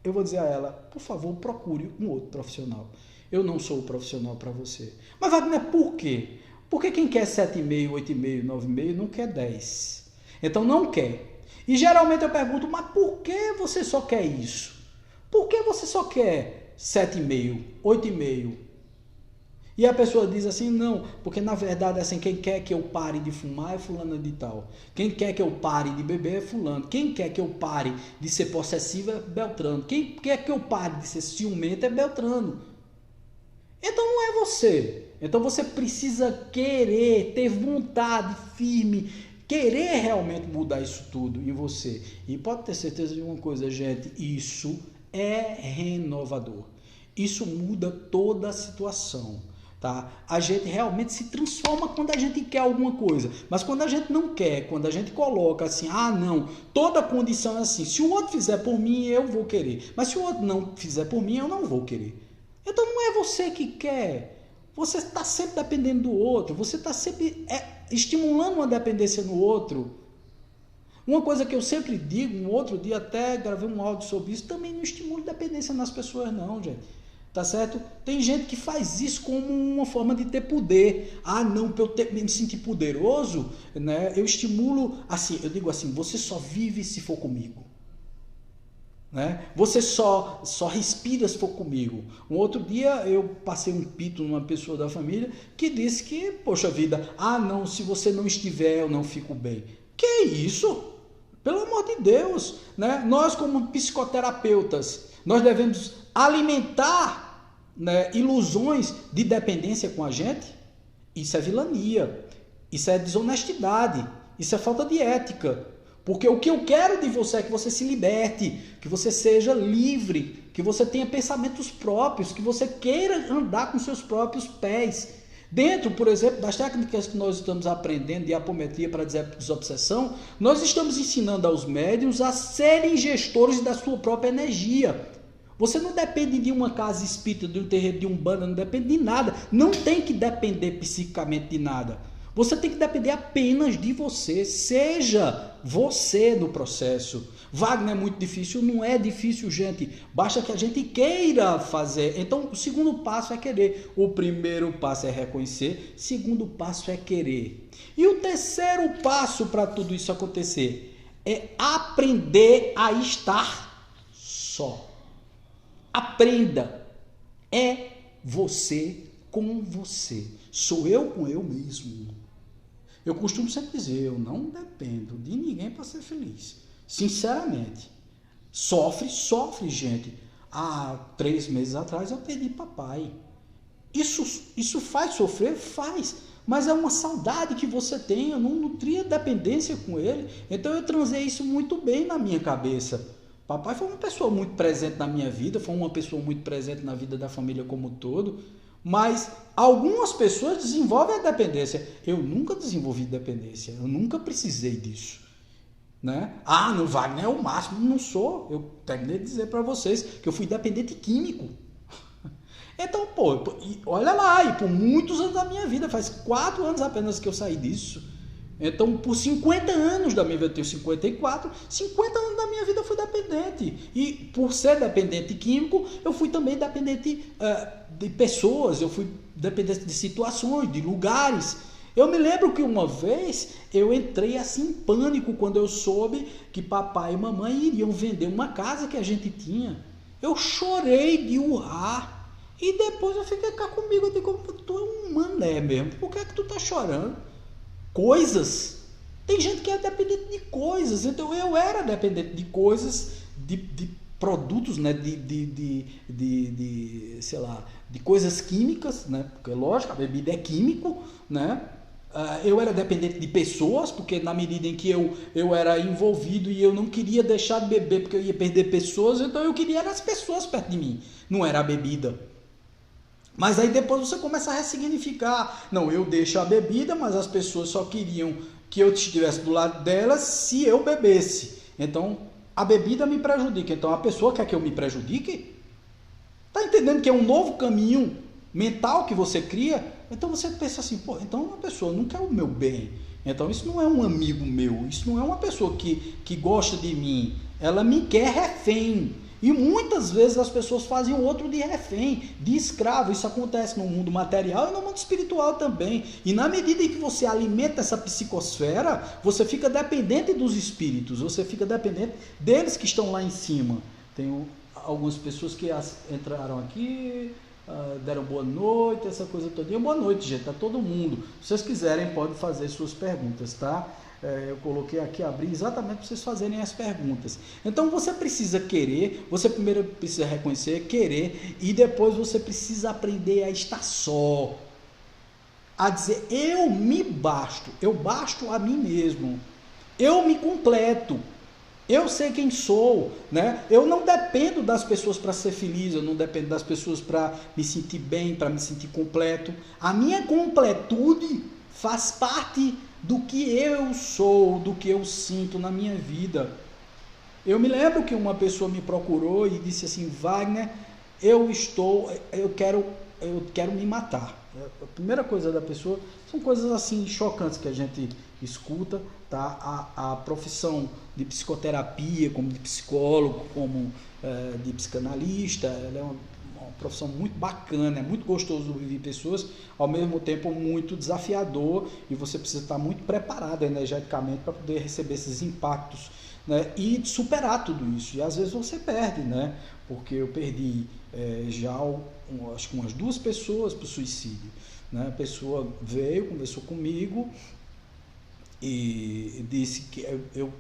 eu vou dizer a ela, por favor, procure um outro profissional. Eu não sou o profissional para você. Mas, Wagner, por quê? Porque quem quer 7,5, 8,5, 9,5 não quer 10. Então não quer. E geralmente eu pergunto, mas por que você só quer isso? Por que você só quer 7,5, 8,5? E a pessoa diz assim, não, porque na verdade assim, quem quer que eu pare de fumar é fulano de tal. Quem quer que eu pare de beber é fulano. Quem quer que eu pare de ser possessivo é Beltrano. Quem quer que eu pare de ser ciumento é Beltrano. Então não é você. Então você precisa querer, ter vontade firme, querer realmente mudar isso tudo em você. E pode ter certeza de uma coisa, gente, isso é renovador. Isso muda toda a situação, tá? A gente realmente se transforma quando a gente quer alguma coisa. Mas quando a gente não quer, quando a gente coloca assim, ah não, toda condição é assim, se o outro fizer por mim, eu vou querer. Mas se o outro não fizer por mim, eu não vou querer. Então não é você que quer, você está sempre dependendo do outro, você está sempre estimulando uma dependência no outro. Uma coisa que eu sempre digo, um outro dia até gravei um áudio sobre isso, também não estimulo dependência nas pessoas não, gente. Tá certo? Tem gente que faz isso como uma forma de ter poder. Ah, não, para eu me sentir poderoso, né, eu estimulo, assim, eu digo assim, você só vive se for comigo. Né? Você só respira se for comigo. Um outro dia eu passei um pito numa pessoa da família que disse que, poxa vida, ah não, se você não estiver eu não fico bem. Que isso? Pelo amor de Deus, né? Nós como psicoterapeutas, nós devemos alimentar, né, ilusões de dependência com a gente. Isso é vilania, isso é desonestidade, isso é falta de ética. Porque o que eu quero de você é que você se liberte, que você seja livre, que você tenha pensamentos próprios, que você queira andar com seus próprios pés. Dentro, por exemplo, das técnicas que nós estamos aprendendo de apometria para desobsessão, nós estamos ensinando aos médiuns a serem gestores da sua própria energia. Você não depende de uma casa espírita, de um terreiro, de umbanda, não depende de nada. Não tem que depender psicicamente de nada. Você tem que depender apenas de você. Seja você no processo. Wagner é muito difícil? Não é difícil, gente. Basta que a gente queira fazer. Então, o segundo passo é querer. O primeiro passo é reconhecer. O segundo passo é querer. E o terceiro passo para tudo isso acontecer é aprender a estar só. Aprenda. É você com você. Sou eu com eu mesmo. Eu costumo sempre dizer, eu não dependo de ninguém para ser feliz. Sinceramente. Sofre, gente. Há 3 meses atrás eu perdi papai. Isso faz sofrer? Faz. Mas é uma saudade que você tem. Eu não nutria dependência com ele. Então eu transei isso muito bem na minha cabeça. Papai foi uma pessoa muito presente na minha vida. Foi uma pessoa muito presente na vida da família como um todo. Mas algumas pessoas desenvolvem a dependência. Eu nunca desenvolvi dependência. Eu nunca precisei disso. Né? Ah, no Wagner é o máximo. Não sou. Eu terminei de dizer para vocês que eu fui dependente químico. Então, olha lá. E por muitos anos da minha vida. Faz 4 anos apenas que eu saí disso. Então, por 50 anos da minha vida, eu tenho 54, 50 anos da minha vida eu fui dependente. E por ser dependente químico, eu fui também dependente de pessoas, eu fui dependente de situações, de lugares. Eu me lembro que uma vez eu entrei assim em pânico quando eu soube que papai e mamãe iriam vender uma casa que a gente tinha. Eu chorei de urrar. E depois eu fiquei cá comigo, eu digo, tu é um mané mesmo, por que é que tu tá chorando? Coisas. Tem gente que é dependente de coisas, então eu era dependente de coisas, de produtos, né, sei lá, de coisas químicas, né, porque lógico, a bebida é químico, né, eu era dependente de pessoas, porque na medida em que eu era envolvido e eu não queria deixar de beber porque eu ia perder pessoas, então eu queria as pessoas perto de mim, não era a bebida. Mas aí depois você começa a ressignificar. Não, eu deixo a bebida, mas as pessoas só queriam que eu estivesse do lado delas se eu bebesse. Então, a bebida me prejudica. Então, a pessoa quer que eu me prejudique? Tá entendendo que é um novo caminho mental que você cria? Então você pensa assim, pô, então a pessoa não quer o meu bem. Então isso não é um amigo meu, isso não é uma pessoa que gosta de mim. Ela me quer refém. E muitas vezes as pessoas fazem o outro de refém, de escravo. Isso acontece no mundo material e no mundo espiritual também. E na medida em que você alimenta essa psicosfera, você fica dependente dos espíritos, você fica dependente deles que estão lá em cima. Tem algumas pessoas que entraram aqui, deram boa noite, essa coisa toda. Boa noite, gente, tá todo mundo. Se vocês quiserem, podem fazer suas perguntas, tá? Eu coloquei aqui, abri exatamente para vocês fazerem as perguntas. Então você precisa querer, você primeiro precisa reconhecer, querer, e depois você precisa aprender a estar só. A dizer, eu me basto, eu basto a mim mesmo, eu me completo. Eu sei quem sou, né? Eu não dependo das pessoas para ser feliz, eu não dependo das pessoas para me sentir bem, para me sentir completo. A minha completude faz parte do que eu sou, do que eu sinto na minha vida. Eu me lembro que uma pessoa me procurou e disse assim, Wagner, eu quero me matar. A primeira coisa da pessoa são coisas assim chocantes que a gente escuta, tá? A profissão de psicoterapia, como de psicólogo, como de psicanalista, ela é uma profissão muito bacana, é muito gostoso ouvir pessoas, ao mesmo tempo muito desafiador, e você precisa estar muito preparado energeticamente para poder receber esses impactos, né? E superar tudo isso. E às vezes você perde, né? Porque eu perdi acho que umas 2 pessoas para o suicídio, né? A pessoa veio, conversou comigo e disse que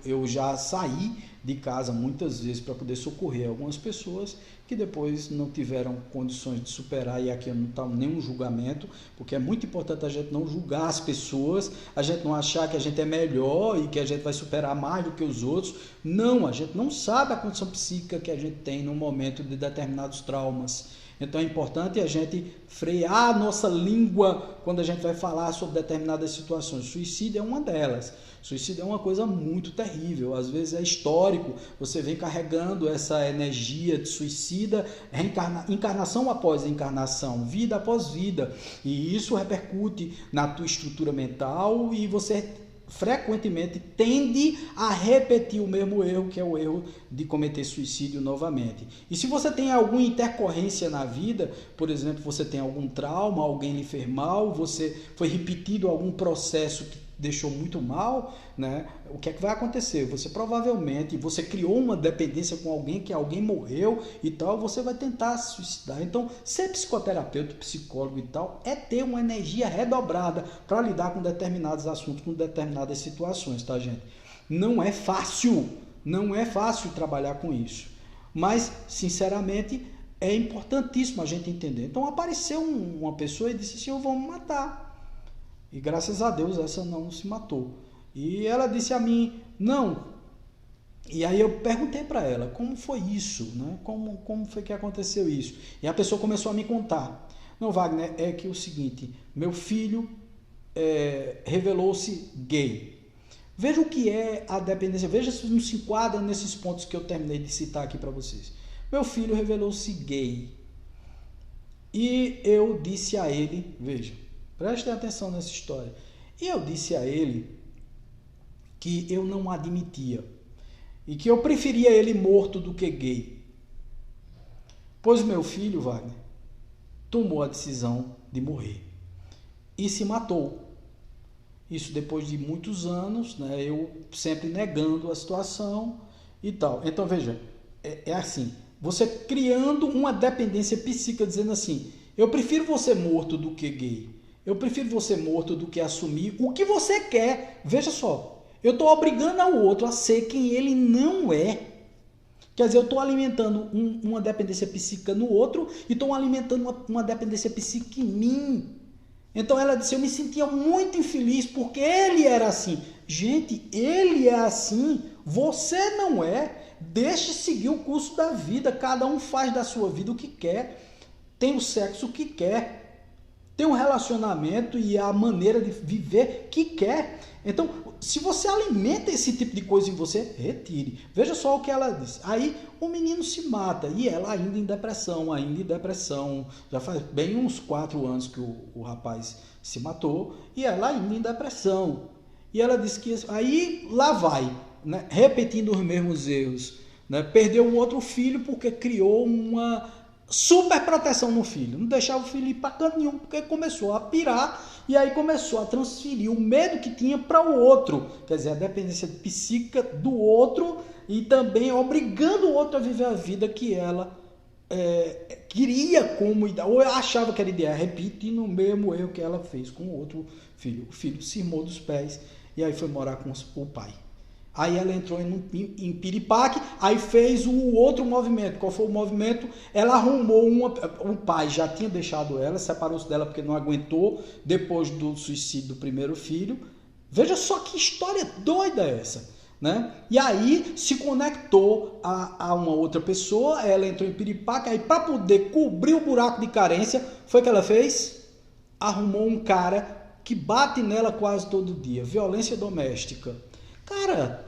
eu já saí de casa muitas vezes para poder socorrer algumas pessoas que depois não tiveram condições de superar, e aqui não está nenhum julgamento, porque é muito importante a gente não julgar as pessoas, a gente não achar que a gente é melhor e que a gente vai superar mais do que os outros. Não, a gente não sabe a condição psíquica que a gente tem no momento de determinados traumas. Então é importante a gente frear a nossa língua quando a gente vai falar sobre determinadas situações. Suicídio é uma delas. Suicídio é uma coisa muito terrível, às vezes é histórico, você vem carregando essa energia de suicida, encarnação após encarnação, vida após vida, e isso repercute na tua estrutura mental e você frequentemente tende a repetir o mesmo erro, que é o erro de cometer suicídio novamente. E se você tem alguma intercorrência na vida, por exemplo, você tem algum trauma, alguém lhe fez mal, você foi repetido algum processo que deixou muito mal, né? O que é que vai acontecer? Você provavelmente, você criou uma dependência com alguém, que alguém morreu e tal, você vai tentar se suicidar. Então, ser psicoterapeuta, psicólogo e tal, é ter uma energia redobrada para lidar com determinados assuntos, com determinadas situações, tá, gente? Não é fácil trabalhar com isso. Mas, sinceramente, é importantíssimo a gente entender. Então, apareceu uma pessoa e disse assim, eu vou me matar. E graças a Deus essa não se matou. E ela disse a mim, não. E aí eu perguntei para ela, como foi isso? Né? Como foi que aconteceu isso? E a pessoa começou a me contar. Não, Wagner, é que é o seguinte, meu filho revelou-se gay. Veja o que é a dependência, veja se não se enquadra nesses pontos que eu terminei de citar aqui para vocês. Meu filho revelou-se gay. E eu disse a ele, veja, prestem atenção nessa história. E eu disse a ele que eu não admitia e que eu preferia ele morto do que gay. Pois meu filho, Wagner, tomou a decisão de morrer e se matou. Isso depois de muitos anos, né, eu sempre negando a situação e tal. Então veja, é assim, Você criando uma dependência psíquica, dizendo assim, eu prefiro você morto do que gay. Eu prefiro você morto do que assumir o que você quer. Veja só, eu estou obrigando ao outro a ser quem ele não é. Quer dizer, eu estou alimentando uma dependência psíquica no outro e estou alimentando uma dependência psíquica em mim. Então ela disse, eu me sentia muito infeliz porque ele era assim. Gente, ele é assim, você não é. Deixe seguir o curso da vida, cada um faz da sua vida o que quer, tem o sexo que quer, tem um relacionamento e a maneira de viver que quer. Então, se você alimenta esse tipo de coisa em você, retire. Veja só o que ela disse. Aí o menino se mata e ela ainda em depressão. Já faz bem uns 4 anos que o rapaz se matou e ela ainda em depressão. E ela disse que aí lá vai, né, repetindo os mesmos erros. Né, perdeu um outro filho porque criou uma super proteção no filho. Não deixava o filho ir para canto nenhum porque começou a pirar e aí começou a transferir o medo que tinha para o outro. Quer dizer, a dependência psíquica do outro e também obrigando o outro a viver a vida que ela queria como ideal, ou achava que era ideal, repetindo o mesmo erro que ela fez com o outro filho. O filho se irmou dos pés e aí foi morar com o pai. Aí ela entrou em piripaque, aí fez o outro movimento. Qual foi o movimento? Ela arrumou o pai já tinha deixado ela, separou-se dela porque não aguentou depois do suicídio do primeiro filho. Veja só que história doida é essa, né? E aí se conectou a uma outra pessoa, ela entrou em piripaque, aí para poder cobrir o buraco de carência, foi o que ela fez? Arrumou um cara que bate nela quase todo dia, violência doméstica. Cara,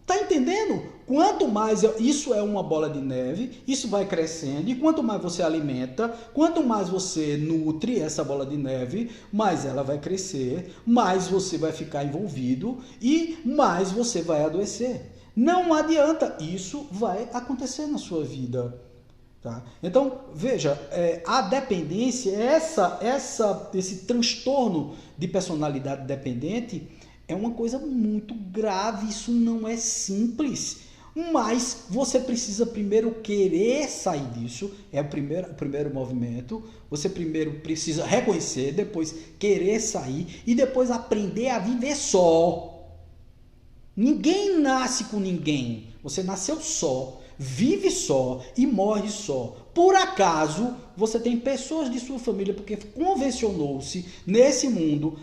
tá entendendo? Quanto mais isso é uma bola de neve, isso vai crescendo e quanto mais você alimenta, quanto mais você nutre essa bola de neve, mais ela vai crescer, mais você vai ficar envolvido e mais você vai adoecer. Não adianta, isso vai acontecer na sua vida. Tá? Então, veja, a dependência, esse transtorno de personalidade dependente é uma coisa muito grave, isso não é simples, mas você precisa primeiro querer sair disso, é o primeiro movimento, você primeiro precisa reconhecer, depois querer sair e depois aprender a viver só. Ninguém nasce com ninguém, você nasceu só, vive só e morre só. Por acaso, você tem pessoas de sua família, porque convencionou-se nesse mundo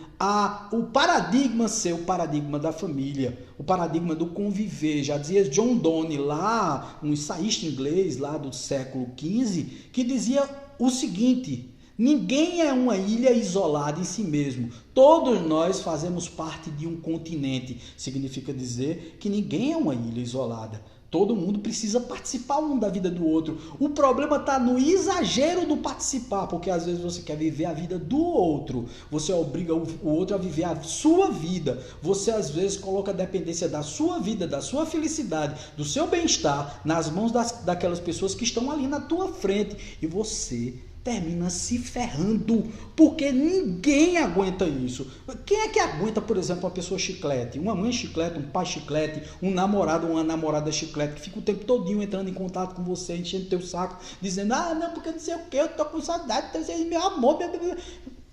o paradigma ser o paradigma da família, o paradigma do conviver. Já dizia John Donne lá, um ensaísta inglês lá do século XV, que dizia o seguinte: ninguém é uma ilha isolada em si mesmo. Todos nós fazemos parte de um continente. Significa dizer que ninguém é uma ilha isolada. Todo mundo precisa participar um da vida do outro. O problema está no exagero do participar, porque às vezes você quer viver a vida do outro. Você obriga o outro a viver a sua vida. Você às vezes coloca a dependência da sua vida, da sua felicidade, do seu bem-estar nas mãos daquelas pessoas que estão ali na tua frente. E você termina se ferrando, porque ninguém aguenta isso. Quem é que aguenta, por exemplo, uma pessoa chiclete? Uma mãe chiclete, um pai chiclete, um namorado, uma namorada chiclete, que fica o tempo todinho entrando em contato com você, enchendo teu saco, dizendo, não, porque não sei o que, eu tô com saudade, meu amor,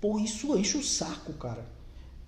Pô, isso enche o saco, cara.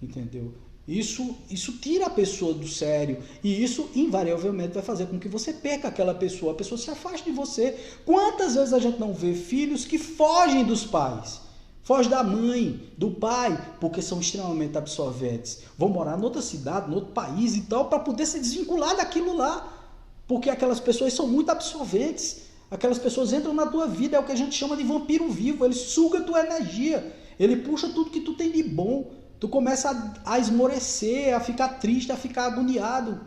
Entendeu? Isso tira a pessoa do sério e isso invariavelmente vai fazer com que você perca aquela pessoa, a pessoa se afaste de você. Quantas vezes a gente não vê filhos que fogem dos pais, fogem da mãe, do pai, porque são extremamente absorventes, vão morar em outra cidade, em outro país e tal, para poder se desvincular daquilo lá, porque aquelas pessoas são muito absorventes, aquelas pessoas entram na tua vida, é o que a gente chama de vampiro vivo, ele suga a tua energia, ele puxa tudo que tu tem de bom. Tu começa a esmorecer, a ficar triste, a ficar agoniado.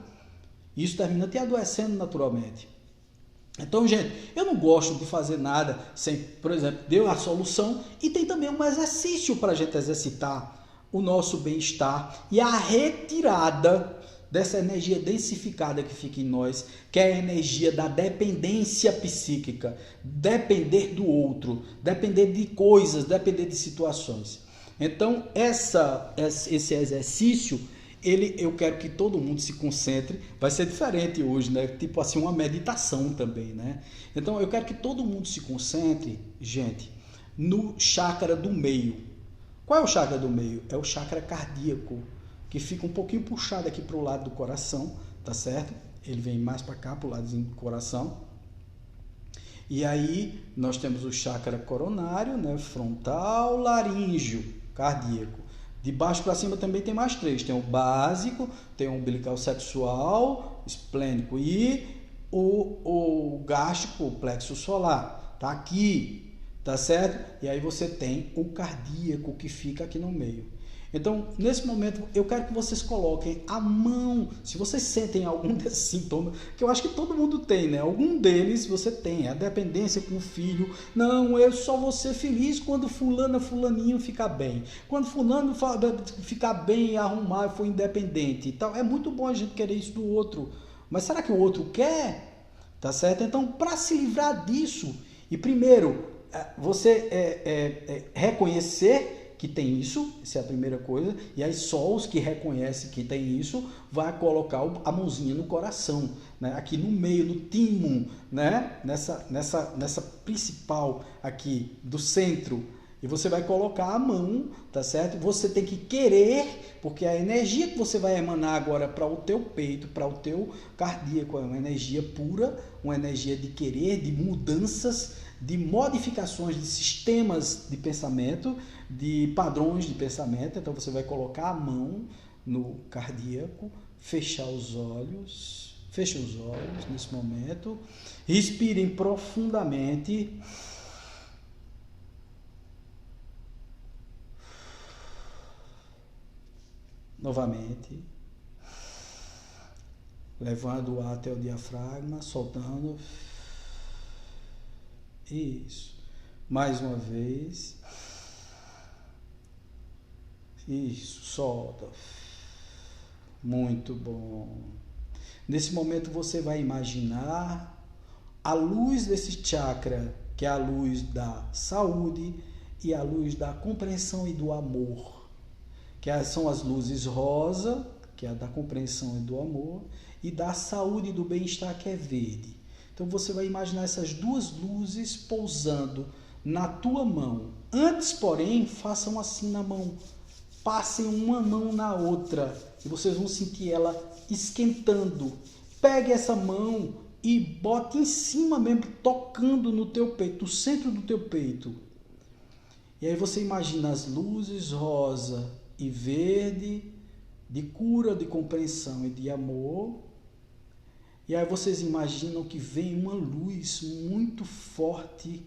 Isso termina te adoecendo naturalmente. Então, gente, eu não gosto de fazer nada sem, por exemplo, deu a solução e tem também um exercício para a gente exercitar o nosso bem-estar e a retirada dessa energia densificada que fica em nós, que é a energia da dependência psíquica, depender do outro, depender de coisas, depender de situações. Então, esse exercício, eu quero que todo mundo se concentre, vai ser diferente hoje, né? Tipo assim, uma meditação também, né? Então eu quero que todo mundo se concentre, gente, no chakra do meio. Qual é o chakra do meio? É o chakra cardíaco, que fica um pouquinho puxado aqui para o lado do coração, tá certo? Ele vem mais para cá, para o ladozinho do coração. E aí nós temos o chakra coronário, né? Frontal, laríngeo, cardíaco. De baixo para cima também tem mais 3. Tem o básico, tem o umbilical sexual, esplênico e o gástrico, o plexo solar. Tá aqui, tá certo? E aí você tem o cardíaco que fica aqui no meio. Então, nesse momento, eu quero que vocês coloquem a mão, se vocês sentem algum desses sintomas, que eu acho que todo mundo tem, né? Algum deles você tem, a dependência com o filho. Não, eu só vou ser feliz quando fulaninho ficar bem. Quando fulano ficar bem, arrumar, for independente e tal. É muito bom a gente querer isso do outro. Mas será que o outro quer? Tá certo? Então, para se livrar disso, e primeiro, você reconhecer que tem isso, essa é a primeira coisa, e aí só os que reconhecem que tem isso vai colocar a mãozinha no coração, né? Aqui no meio, no timum, né? nessa principal aqui do centro, e você vai colocar a mão, tá certo? Você tem que querer, porque a energia que você vai emanar agora para o teu peito, para o teu cardíaco, é uma energia pura, uma energia de querer, de mudanças, de modificações de sistemas de pensamento, de padrões de pensamento. Então você vai colocar a mão no cardíaco, fechar os olhos, fecha os olhos nesse momento, respirem profundamente. Novamente, levando o ar até o diafragma, soltando. Isso. Mais uma vez. Isso, solta. Muito bom. Nesse momento você vai imaginar a luz desse chakra, que é a luz da saúde e a luz da compreensão e do amor, que são as luzes rosa, que é a da compreensão e do amor, e da saúde e do bem-estar, que é verde. Então você vai imaginar essas duas luzes pousando na tua mão. Antes, porém, façam assim na mão. Passem uma mão na outra e vocês vão sentir ela esquentando. Pegue essa mão e bote em cima mesmo, tocando no teu peito, no centro do teu peito. E aí você imagina as luzes rosa e verde, de cura, de compreensão e de amor. E aí vocês imaginam que vem uma luz muito forte,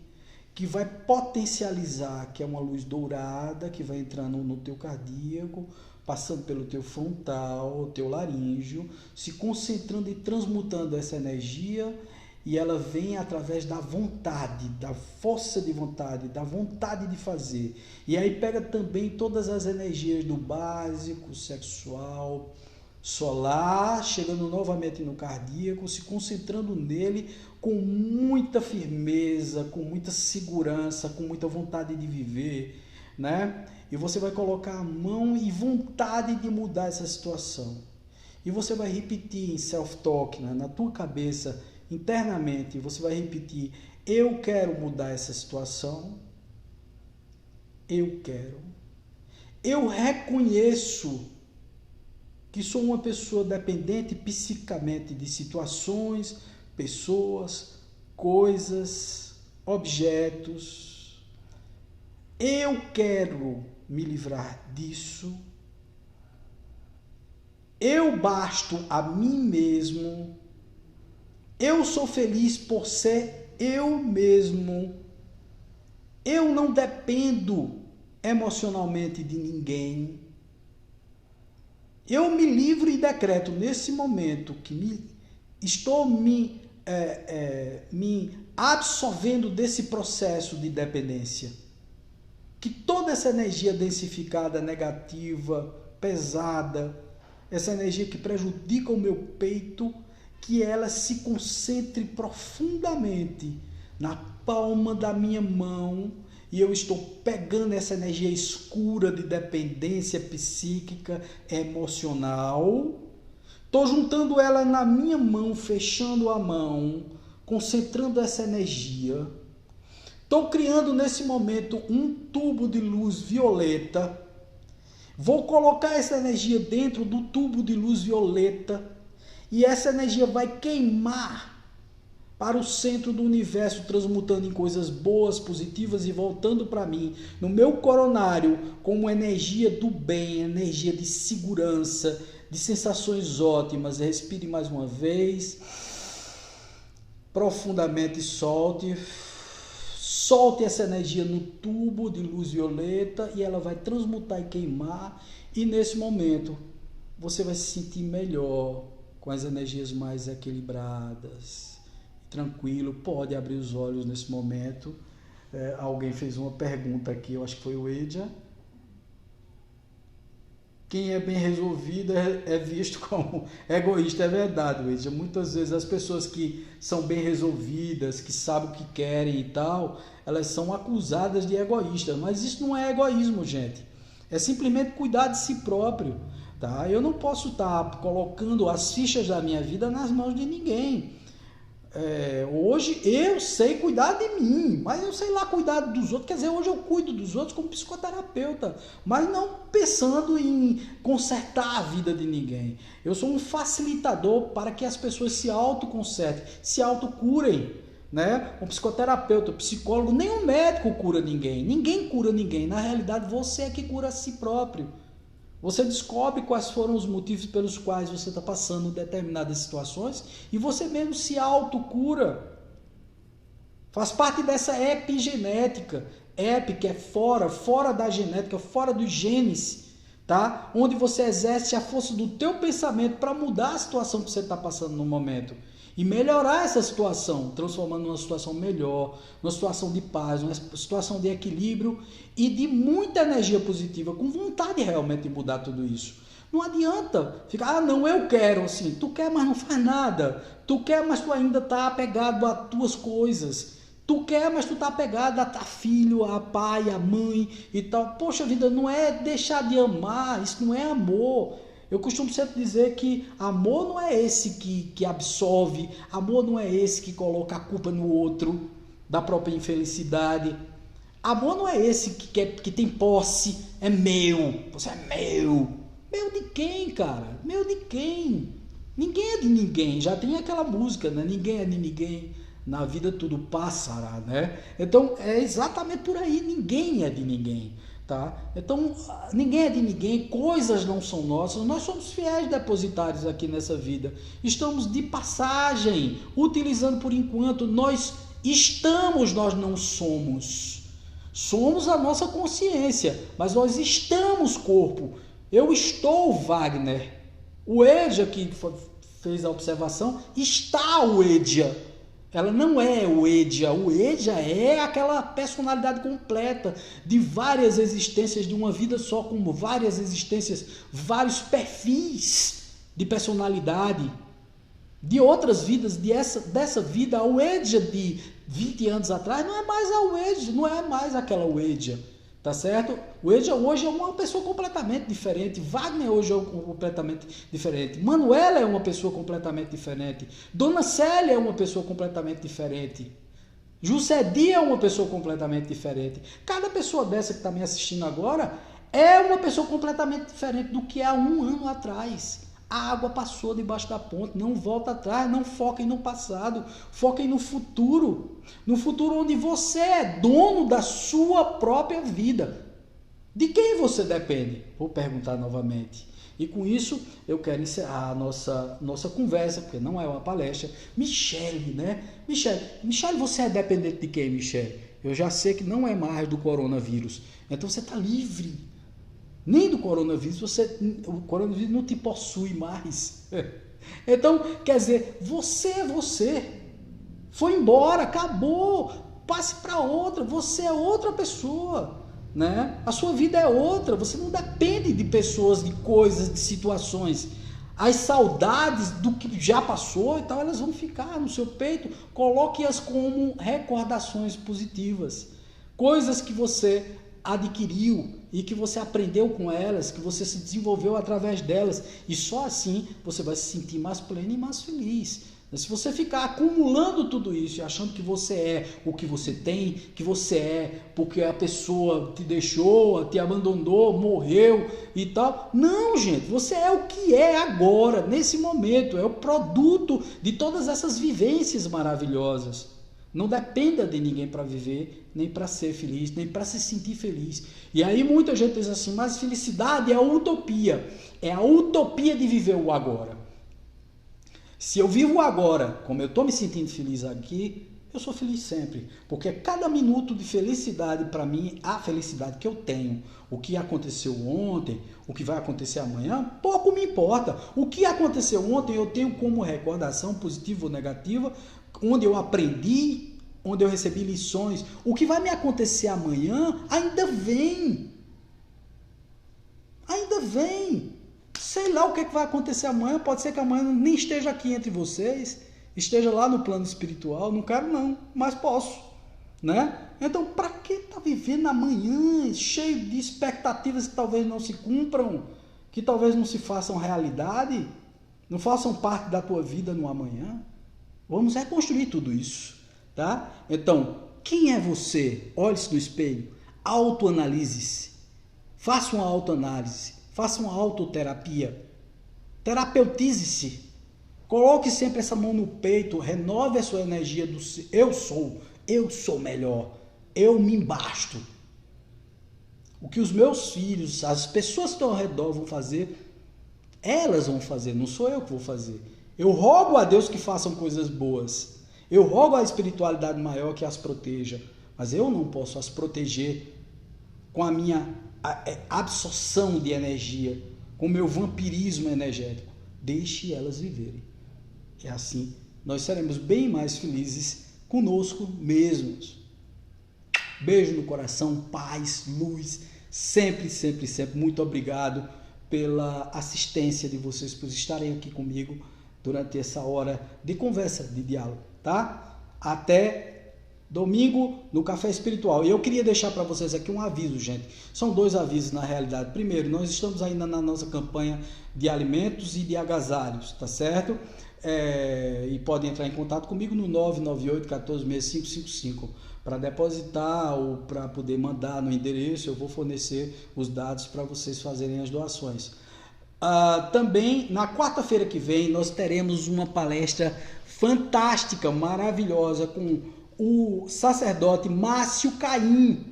que vai potencializar, que é uma luz dourada, que vai entrando no teu cardíaco, passando pelo teu frontal, teu laríngeo, se concentrando e transmutando essa energia, e ela vem através da vontade, da força de vontade, da vontade de fazer. E aí pega também todas as energias do básico, sexual, solar, chegando novamente no cardíaco, se concentrando nele com muita firmeza, com muita segurança, com muita vontade de viver, né? E você vai colocar a mão e vontade de mudar essa situação. E você vai repetir em self-talk, né? Na tua cabeça, internamente, você vai repetir: eu quero mudar essa situação, eu quero. Eu reconheço que sou uma pessoa dependente psiquicamente de situações, pessoas, coisas, objetos. Eu quero me livrar disso. Eu basto a mim mesmo. Eu sou feliz por ser eu mesmo. Eu não dependo emocionalmente de ninguém. Eu me livro e decreto nesse momento que estou me absorvendo desse processo de dependência. Que toda essa energia densificada, negativa, pesada, essa energia que prejudica o meu peito, que ela se concentre profundamente na palma da minha mão e eu estou pegando essa energia escura de dependência psíquica, emocional, estou juntando ela na minha mão, fechando a mão, concentrando essa energia. Estou criando nesse momento um tubo de luz violeta. Vou colocar essa energia dentro do tubo de luz violeta e essa energia vai queimar para o centro do universo, transmutando em coisas boas, positivas e voltando para mim, no meu coronário, como energia do bem, energia de segurança, de sensações ótimas. Respire mais uma vez, profundamente solte. Solte essa energia no tubo de luz violeta e ela vai transmutar e queimar. E nesse momento você vai se sentir melhor, com as energias mais equilibradas. Tranquilo, pode abrir os olhos nesse momento. Alguém fez uma pergunta aqui, eu acho que foi o Edja. Quem é bem resolvido é visto como egoísta, é verdade, Edja. Muitas vezes as pessoas que são bem resolvidas, que sabem o que querem e tal, elas são acusadas de egoístas, mas isso não é egoísmo, gente. É simplesmente cuidar de si próprio, tá? Eu não posso estar colocando as fichas da minha vida nas mãos de ninguém. Hoje eu sei cuidar de mim, mas eu sei lá cuidar dos outros. Quer dizer, hoje eu cuido dos outros como psicoterapeuta, mas não pensando em consertar a vida de ninguém. Eu sou um facilitador para que as pessoas se autoconsertem, se autocurem, né? Um psicoterapeuta, um psicólogo, nenhum médico cura ninguém. Ninguém cura ninguém. Na realidade, você é que cura a si próprio. Você descobre quais foram os motivos pelos quais você está passando determinadas situações e você mesmo se autocura. Faz parte dessa epigenética. Epi, que é fora da genética, fora dos genes, tá? Onde você exerce a força do teu pensamento para mudar a situação que você está passando no momento. E melhorar essa situação, transformando numa situação melhor, numa situação de paz, numa situação de equilíbrio e de muita energia positiva, com vontade realmente de mudar tudo isso. Não adianta ficar, não, eu quero, assim, tu quer, mas não faz nada. Tu quer, mas tu ainda está apegado a tuas coisas. Tu quer, mas tu está apegado a filho, a pai, a mãe e tal. Poxa vida, não é deixar de amar, isso não é amor. Eu costumo sempre dizer que amor não é esse que absolve, amor não é esse que coloca a culpa no outro, da própria infelicidade. Amor não é esse que tem posse, é meu, você é meu. Meu de quem, cara? Meu de quem? Ninguém é de ninguém, já tem aquela música, né? Ninguém é de ninguém, na vida tudo passará, né? Então é exatamente por aí, ninguém é de ninguém. Tá? Então, ninguém é de ninguém, coisas não são nossas, nós somos fiéis depositários aqui nessa vida, estamos de passagem, utilizando por enquanto, nós não somos, somos a nossa consciência, mas nós estamos corpo, eu estou Wagner, o Edja que fez a observação, está o Edja. Ela não é o Edja é aquela personalidade completa de várias existências de uma vida só, como várias existências, vários perfis de personalidade, de outras vidas, dessa vida. A Edja de 20 anos atrás não é mais a Edja, não é mais aquela Edja. Tá certo? O Edja hoje é uma pessoa completamente diferente. Wagner hoje é completamente diferente. Manuela é uma pessoa completamente diferente. Dona Célia é uma pessoa completamente diferente. Juscedi é uma pessoa completamente diferente. Cada pessoa dessa que está me assistindo agora é uma pessoa completamente diferente do que há um ano atrás. A água passou debaixo da ponte, não volta atrás, não foquem no passado, foquem no futuro onde você é dono da sua própria vida. De quem você depende? Vou perguntar novamente. E com isso eu quero encerrar a nossa conversa, porque não é uma palestra. Michele, né? Michele, você é dependente de quem, Michele? Eu já sei que não é mais do coronavírus. Então você está livre. Nem do coronavírus, o coronavírus não te possui mais. Então, quer dizer, você é você. Foi embora, acabou. Passe para outra, você é outra pessoa. Né? A sua vida é outra, você não depende de pessoas, de coisas, de situações. As saudades do que já passou e tal, elas vão ficar no seu peito. Coloque-as como recordações positivas. coisas que você adquiriu e que você aprendeu com elas, que você se desenvolveu através delas, e só assim você vai se sentir mais pleno e mais feliz. Se você ficar acumulando tudo isso e achando que você é o que você tem, que você é porque a pessoa te deixou, te abandonou, morreu e tal. Não, gente, você é o que é agora, nesse momento. É o produto de todas essas vivências maravilhosas. Não dependa de ninguém para viver, nem para ser feliz, nem para se sentir feliz. E aí muita gente diz assim, mas felicidade é a utopia. É a utopia de viver o agora. Se eu vivo agora, como eu estou me sentindo feliz aqui, eu sou feliz sempre. Porque cada minuto de felicidade, para mim, a felicidade que eu tenho. O que aconteceu ontem, o que vai acontecer amanhã, pouco me importa. O que aconteceu ontem eu tenho como recordação, positiva ou negativa, onde eu aprendi, onde eu recebi lições. O que vai me acontecer amanhã ainda vem. Ainda vem. Sei lá o que é que vai acontecer amanhã, pode ser que amanhã nem esteja aqui entre vocês, esteja lá no plano espiritual, não quero não, mas posso, né? Então, para que tá vivendo amanhã, cheio de expectativas que talvez não se cumpram, que talvez não se façam realidade, não façam parte da tua vida no amanhã? Vamos reconstruir tudo isso, tá? Então, quem é você? Olhe-se no espelho, autoanalise-se, faça uma autoanálise. Faça uma autoterapia, terapeutize-se, coloque sempre essa mão no peito, renove a sua energia do eu sou melhor, eu me basto. O que os meus filhos, as pessoas que estão ao redor vão fazer, elas vão fazer, não sou eu que vou fazer. Eu rogo a Deus que façam coisas boas, eu rogo à espiritualidade maior que as proteja, mas eu não posso as proteger com a minha absorção de energia, com o meu vampirismo energético. Deixe elas viverem. É assim, nós seremos bem mais felizes conosco mesmos. Beijo no coração, paz, luz, sempre, sempre, sempre. Muito obrigado pela assistência de vocês, por estarem aqui comigo durante essa hora de conversa, de diálogo, tá? Até domingo no Café Espiritual. E eu queria deixar para vocês aqui um aviso, gente. São 2 avisos na realidade. Primeiro, nós estamos ainda na nossa campanha de alimentos e de agasalhos, tá certo? E podem entrar em contato comigo no 998-146555 para depositar ou para poder mandar no endereço. Eu vou fornecer os dados para vocês fazerem as doações. Também, na quarta-feira que vem, nós teremos uma palestra fantástica, maravilhosa, com o sacerdote Márcio Caim,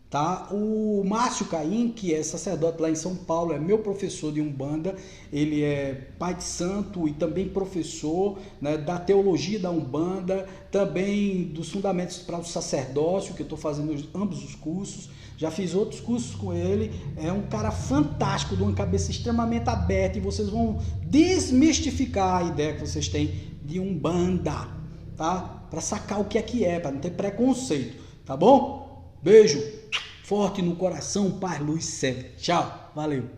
tá? O Márcio Caim, que é sacerdote lá em São Paulo, é meu professor de Umbanda, ele é pai de santo e também professor, né, da teologia da Umbanda, também dos fundamentos para o sacerdócio, que eu estou fazendo ambos os cursos, já fiz outros cursos com ele, é um cara fantástico, de uma cabeça extremamente aberta, e vocês vão desmistificar a ideia que vocês têm de Umbanda, tá? Para sacar o que é, para não ter preconceito, tá bom? Beijo forte no coração, paz, luz, sempre. Tchau, valeu.